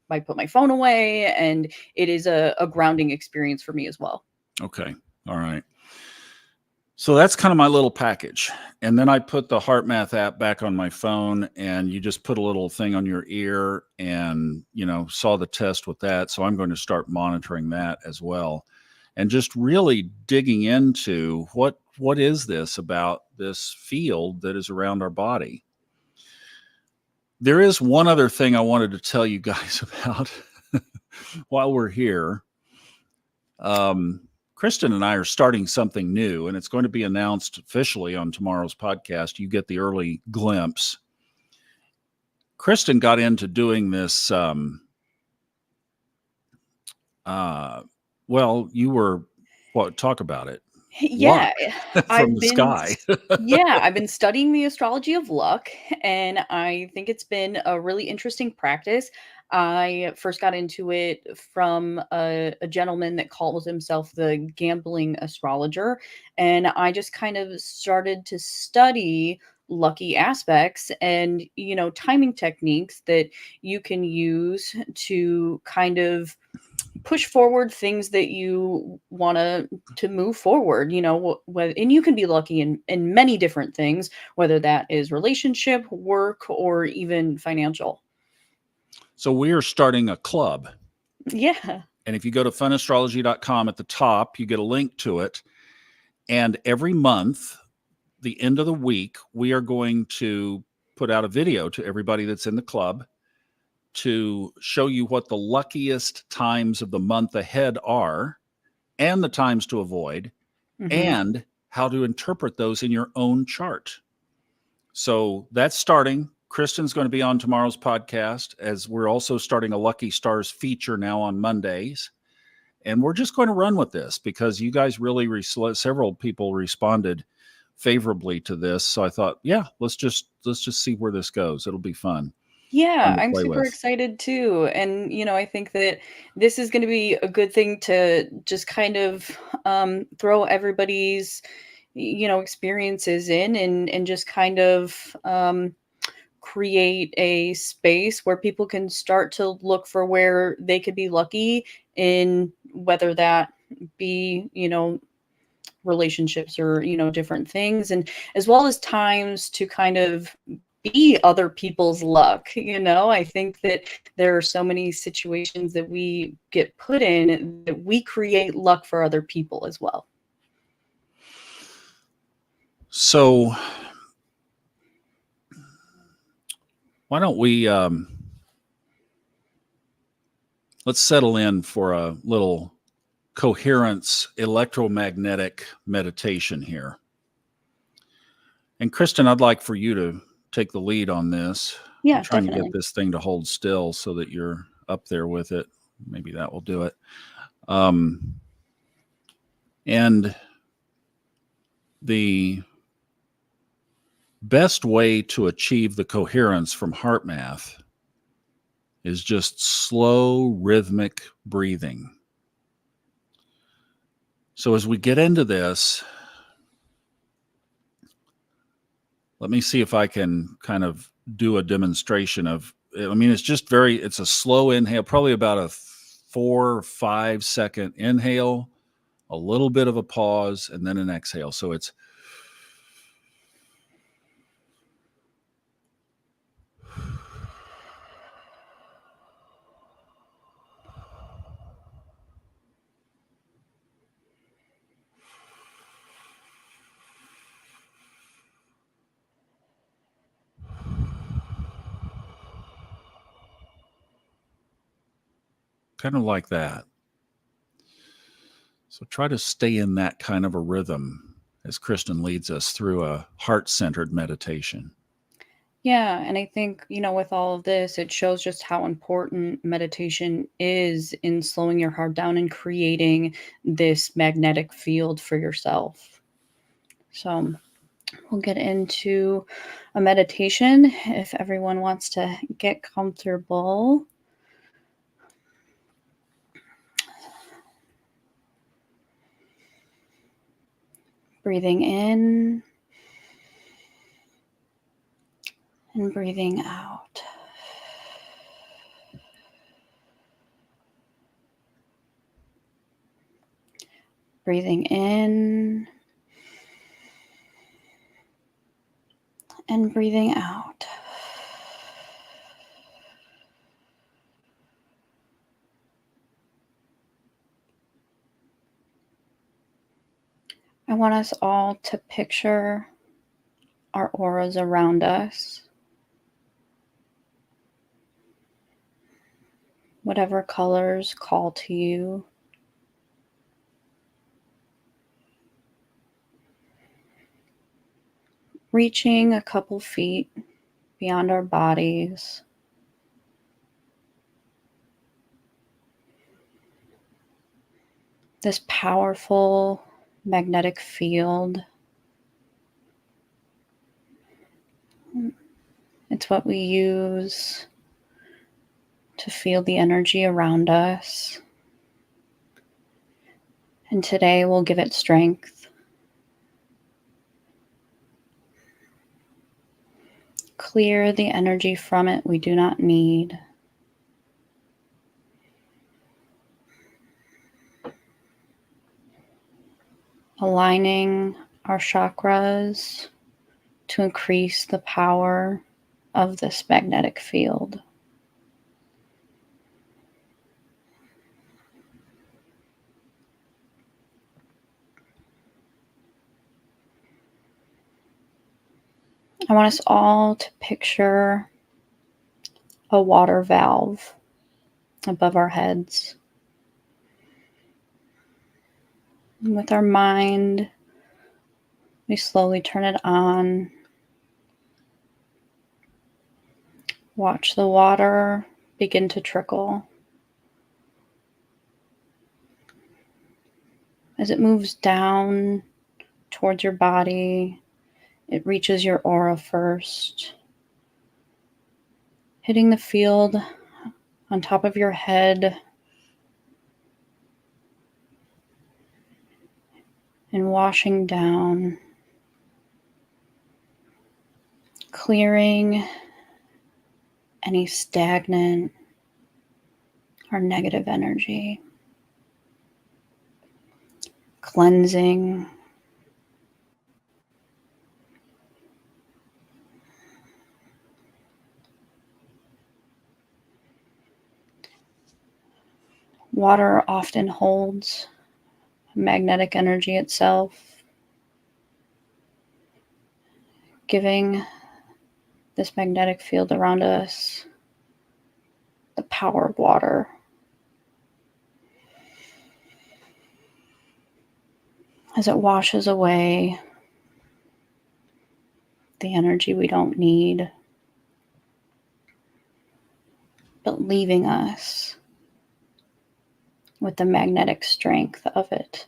I put my phone away, and it is a grounding experience for me as well. Okay. All right. So that's kind of my little package. And then I put the HeartMath app back on my phone, and you just put a little thing on your ear and, saw the test with that. So I'm going to start monitoring that as well, and just really digging into what is this about this field that is around our body. There is one other thing I wanted to tell you guys about while we're here. Kristin and I are starting something new, and it's going to be announced officially on tomorrow's podcast. You get the early glimpse. Kristin got into doing this. Well, you were, talk about it. Yeah, from the sky. I've been studying the astrology of luck, and I think it's been a really interesting practice. I first got into it from a gentleman that calls himself the gambling astrologer, and I just kind of started to study lucky aspects and, timing techniques that you can use to kind of push forward things that you want to move forward, and you can be lucky in many different things, whether that is relationship, work, or even financial. So we are starting a club. Yeah. And if you go to funastrology.com, at the top, you get a link to it. And every month, the end of the week, we are going to put out a video to everybody that's in the club to show you what the luckiest times of the month ahead are, and the times to avoid, Hmm. and how to interpret those in your own chart. So that's starting. Kristin's going to be on tomorrow's podcast, as we're also starting a Lucky Stars feature now on Mondays. And we're just going to run with this because you guys really, several people responded favorably to this. So I thought, yeah, let's just see where this goes. It'll be fun Yeah, to I'm play super with. excited too. And, I think that this is going to be a good thing to just kind of throw everybody's, experiences in, and just kind of create a space where people can start to look for where they could be lucky in, whether that be, relationships or, different things, and as well as times to kind of be other people's luck. I think that there are so many situations that we get put in that we create luck for other people as well. So why don't we let's settle in for a little coherence electromagnetic meditation here. And Kristin, I'd like for you to take the lead on this. I'm Yeah, trying to get definitely. this thing to hold still so that you're up there with it. Maybe that will do it. And the best way to achieve the coherence from heart math is just slow, rhythmic breathing. So as we get into this, let me see if I can kind of do a demonstration of, it's a slow inhale, probably about a 4 or 5 second inhale, a little bit of a pause, and then an exhale. So it's kind of like that. So try to stay in that kind of a rhythm as Kristin leads us through a heart-centered meditation. Yeah, and I think, with all of this, it shows just how important meditation is in slowing your heart down and creating this magnetic field for yourself. So we'll get into a meditation if everyone wants to get comfortable. Breathing in and breathing out. Breathing in and breathing out. I want us all to picture our auras around us. Whatever colors call to you. Reaching a couple feet beyond our bodies. This powerful magnetic field. It's what we use to feel the energy around us. And today we'll give it strength. Clear the energy from it we do not need. aligning our chakras to increase the power of this magnetic field. I want us all to picture a water valve above our heads. And with our mind, we slowly turn it on. Watch the water begin to trickle. As it moves down towards your body, it reaches your aura first, hitting the field on top of your head and washing down, clearing any stagnant or negative energy, cleansing. Water often holds magnetic energy itself, giving this magnetic field around us the power of water. As it washes away the energy we don't need, but leaving us with the magnetic strength of it.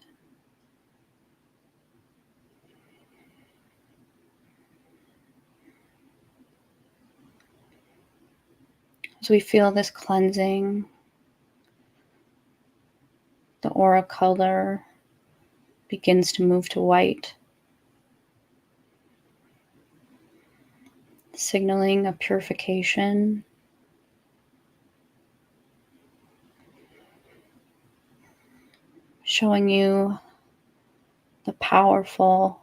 As we feel this cleansing, the aura color begins to move to white, signaling a purification. Showing you the powerful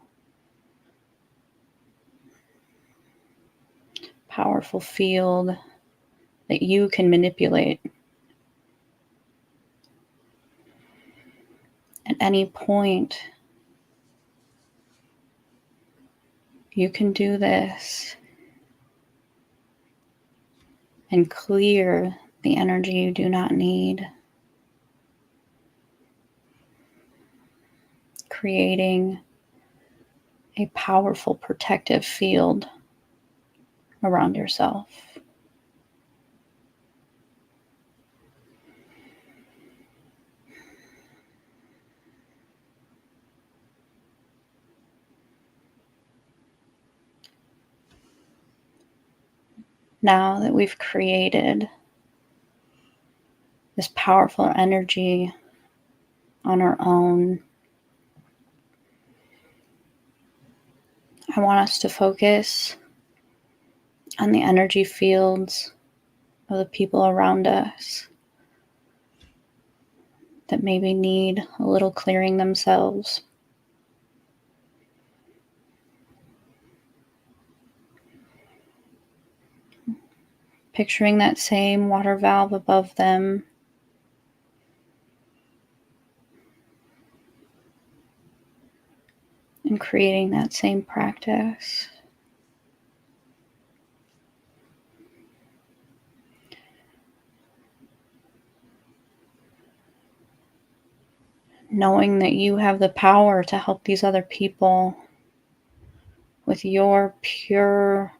field that you can manipulate. At any point, you can do this and clear the energy you do not need, creating a powerful protective field around yourself. Now that we've created this powerful energy on our own, I want us to focus on the energy fields of the people around us that maybe need a little clearing themselves. Picturing that same water valve above them, and creating that same practice. Knowing that you have the power to help these other people with your pure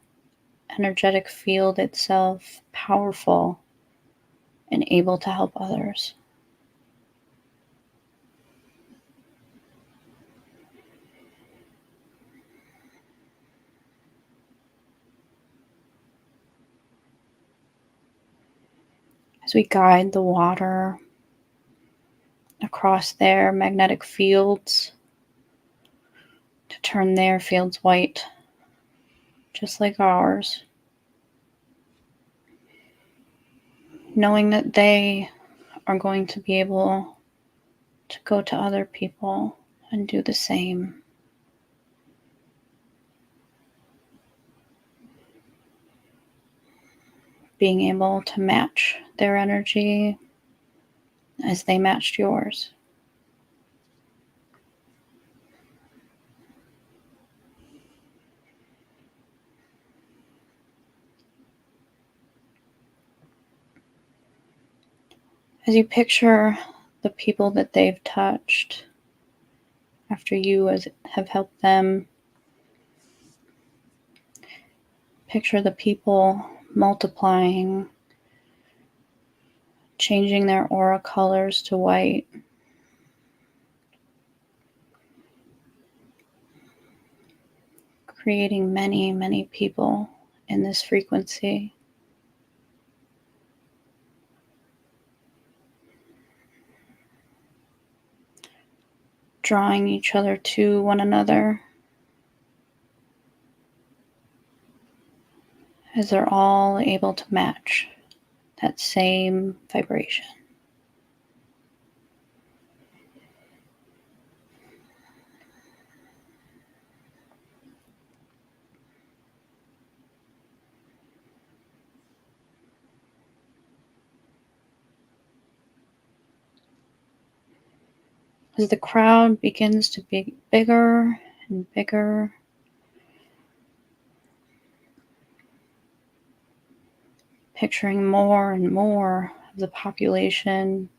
energetic field itself, powerful and able to help others. As we guide the water across their magnetic fields to turn their fields white, just like ours, knowing that they are going to be able to go to other people and do the same. Being able to match their energy as they matched yours. As you picture the people that they've touched after you have helped them, picture the people multiplying, changing their aura colors to white, creating many, many people in this frequency. Drawing each other to one another as they're all able to match that same vibration. As the crowd begins to be bigger and bigger, picturing more and more of the population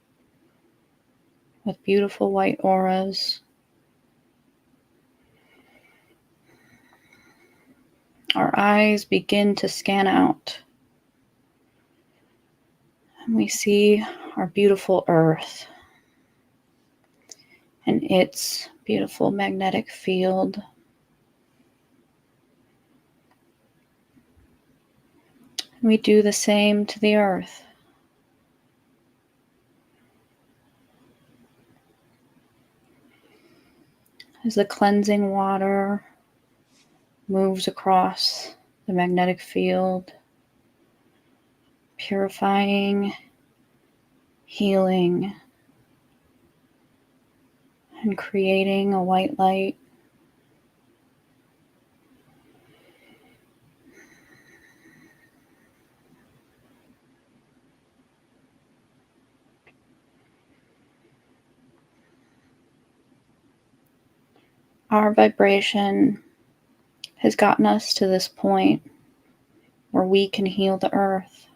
with beautiful white auras. Our eyes begin to scan out, and we see our beautiful Earth and its beautiful magnetic field. We do the same to the Earth. As the cleansing water moves across the magnetic field, purifying, healing, and creating a white light. Our vibration has gotten us to this point where we can heal the earth.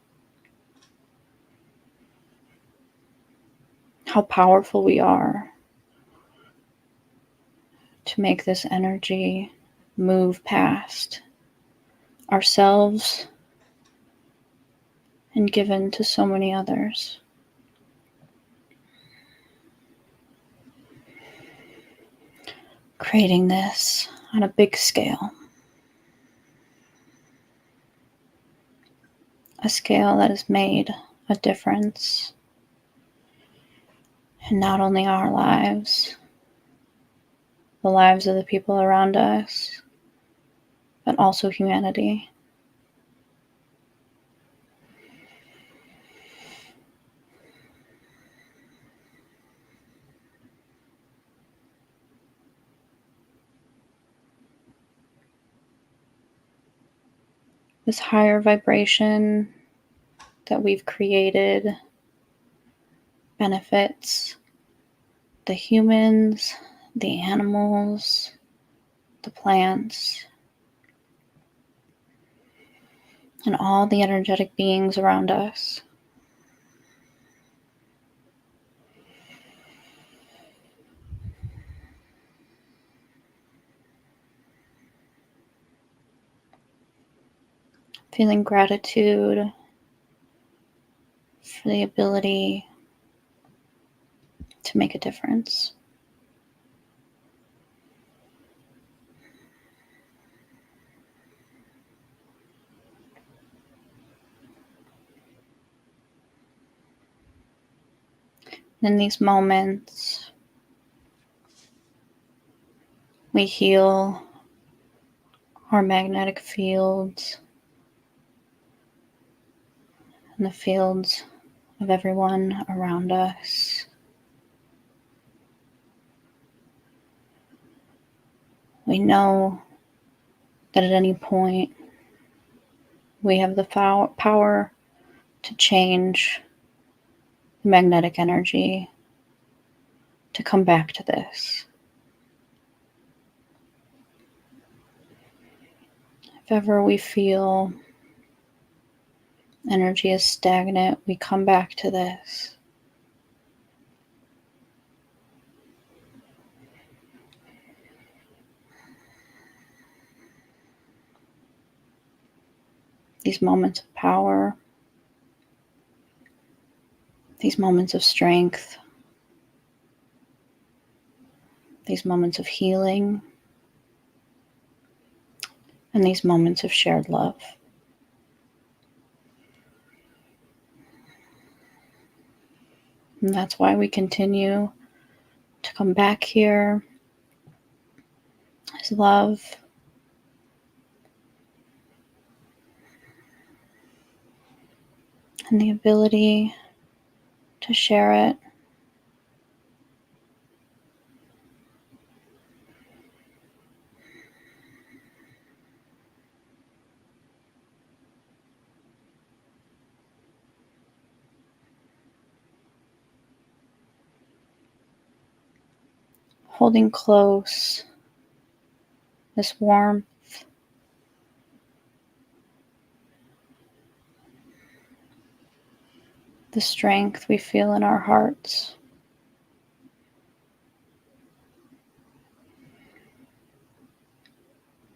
How powerful we are to make this energy move past ourselves and given to so many others. Creating this on a big scale. A scale that has made a difference in not only our lives, the lives of the people around us, but also humanity. This higher vibration that we've created benefits the humans, the animals, the plants, and all the energetic beings around us. Feeling gratitude for the ability to make a difference. In these moments, we heal our magnetic fields and the fields of everyone around us. We know that at any point we have the power to change the magnetic energy, to come back to this. If ever we feel energy is stagnant, we come back to this. These moments of power, these moments of strength, these moments of healing, and these moments of shared love. And that's why we continue to come back here as love, and the ability to share it. Holding close this warmth, the strength we feel in our hearts.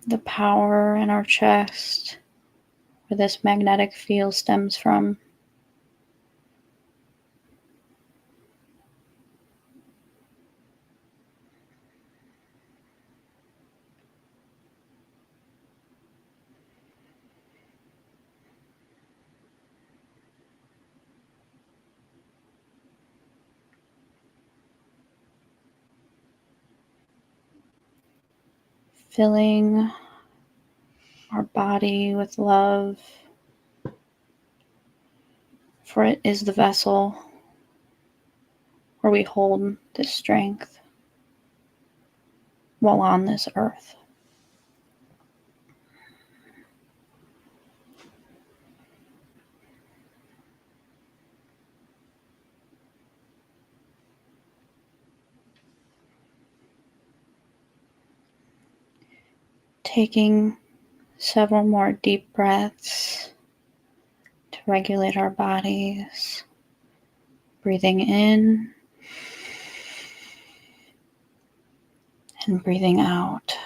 The power in our chest, where this magnetic field stems from. Filling our body with love, for it is the vessel where we hold this strength while on this earth. Taking several more deep breaths to regulate our bodies. Breathing in and breathing out.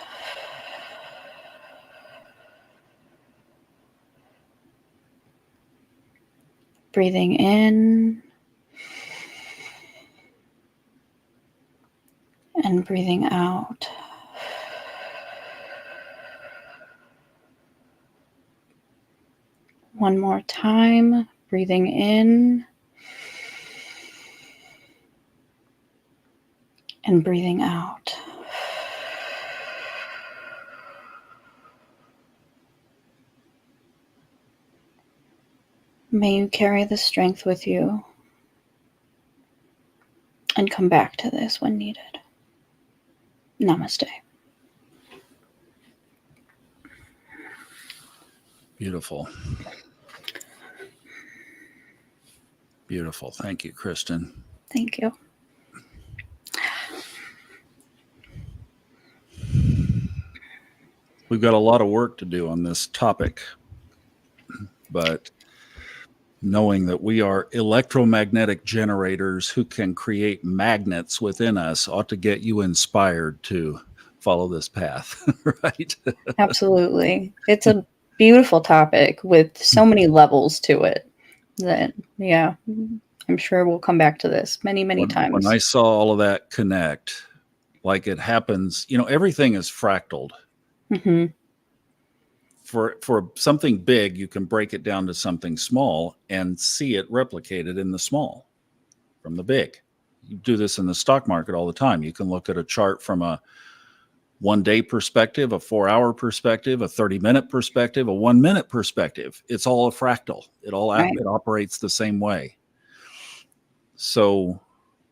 Breathing in and breathing out. One more time, breathing in and breathing out. May you carry the strength with you and come back to this when needed. Namaste. Beautiful. Beautiful. Thank you, Kristin. Thank you. We've got a lot of work to do on this topic, but knowing that we are electromagnetic generators who can create magnets within us ought to get you inspired to follow this path, right? Absolutely. It's a beautiful topic with so many levels to it that, yeah, I'm sure we'll come back to this many times. When I saw all of that connect, like it happens, everything is fractaled. Mm-hmm. For something big, you can break it down to something small and see it replicated in the small from the big. You do this in the stock market all the time. You can look at a chart from a 1 day perspective, a 4 hour perspective, a 30-minute perspective, a 1 minute perspective. It's all a fractal. It operates the same way. So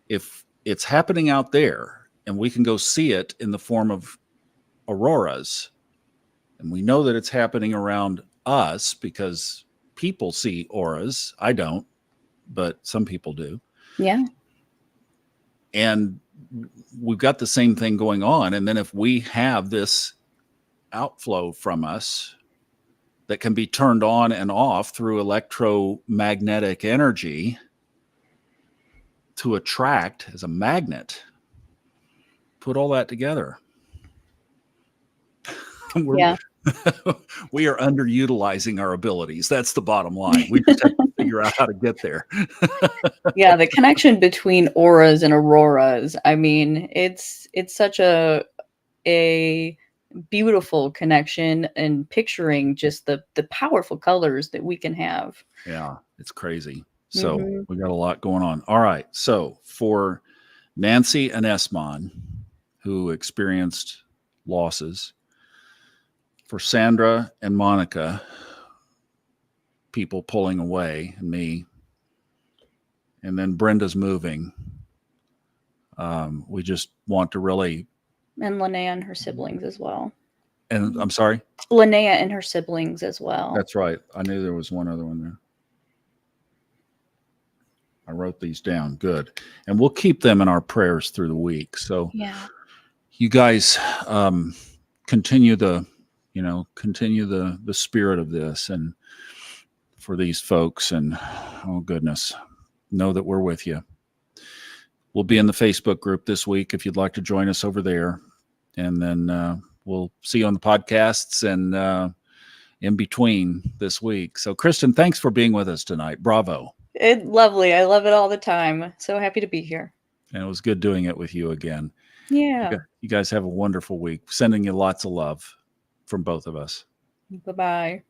if it's happening out there and we can go see it in the form of auroras. And we know that it's happening around us because people see auras. I don't, but some people do. Yeah. And we've got the same thing going on. And then if we have this outflow from us that can be turned on and off through electromagnetic energy to attract as a magnet, put all that together. Yeah. We are underutilizing our abilities. That's the bottom line. We just have to figure out how to get there. Yeah, the connection between auras and auroras. I mean, it's such a beautiful connection, and picturing just the powerful colors that we can have. Yeah, it's crazy. So we got a lot going on. All right. So for Nancy and Esmon, who experienced losses, for Sandra and Monica, people pulling away, and me, and then Brenda's moving. We just want to really. And Linnea and her siblings as well. And I'm sorry? Linnea and her siblings as well. That's right. I knew there was one other one there. I wrote these down. Good. And we'll keep them in our prayers through the week. So yeah, you guys continue the spirit of this, and for these folks, and oh goodness, know that we're with you. We'll be in the Facebook group this week if you'd like to join us over there. And then we'll see you on the podcasts and in between this week. So Kristin, thanks for being with us tonight. Bravo. It's lovely. I love it all the time. So happy to be here. And it was good doing it with you again. Yeah. You guys have a wonderful week. Sending you lots of love from both of us. Bye-bye.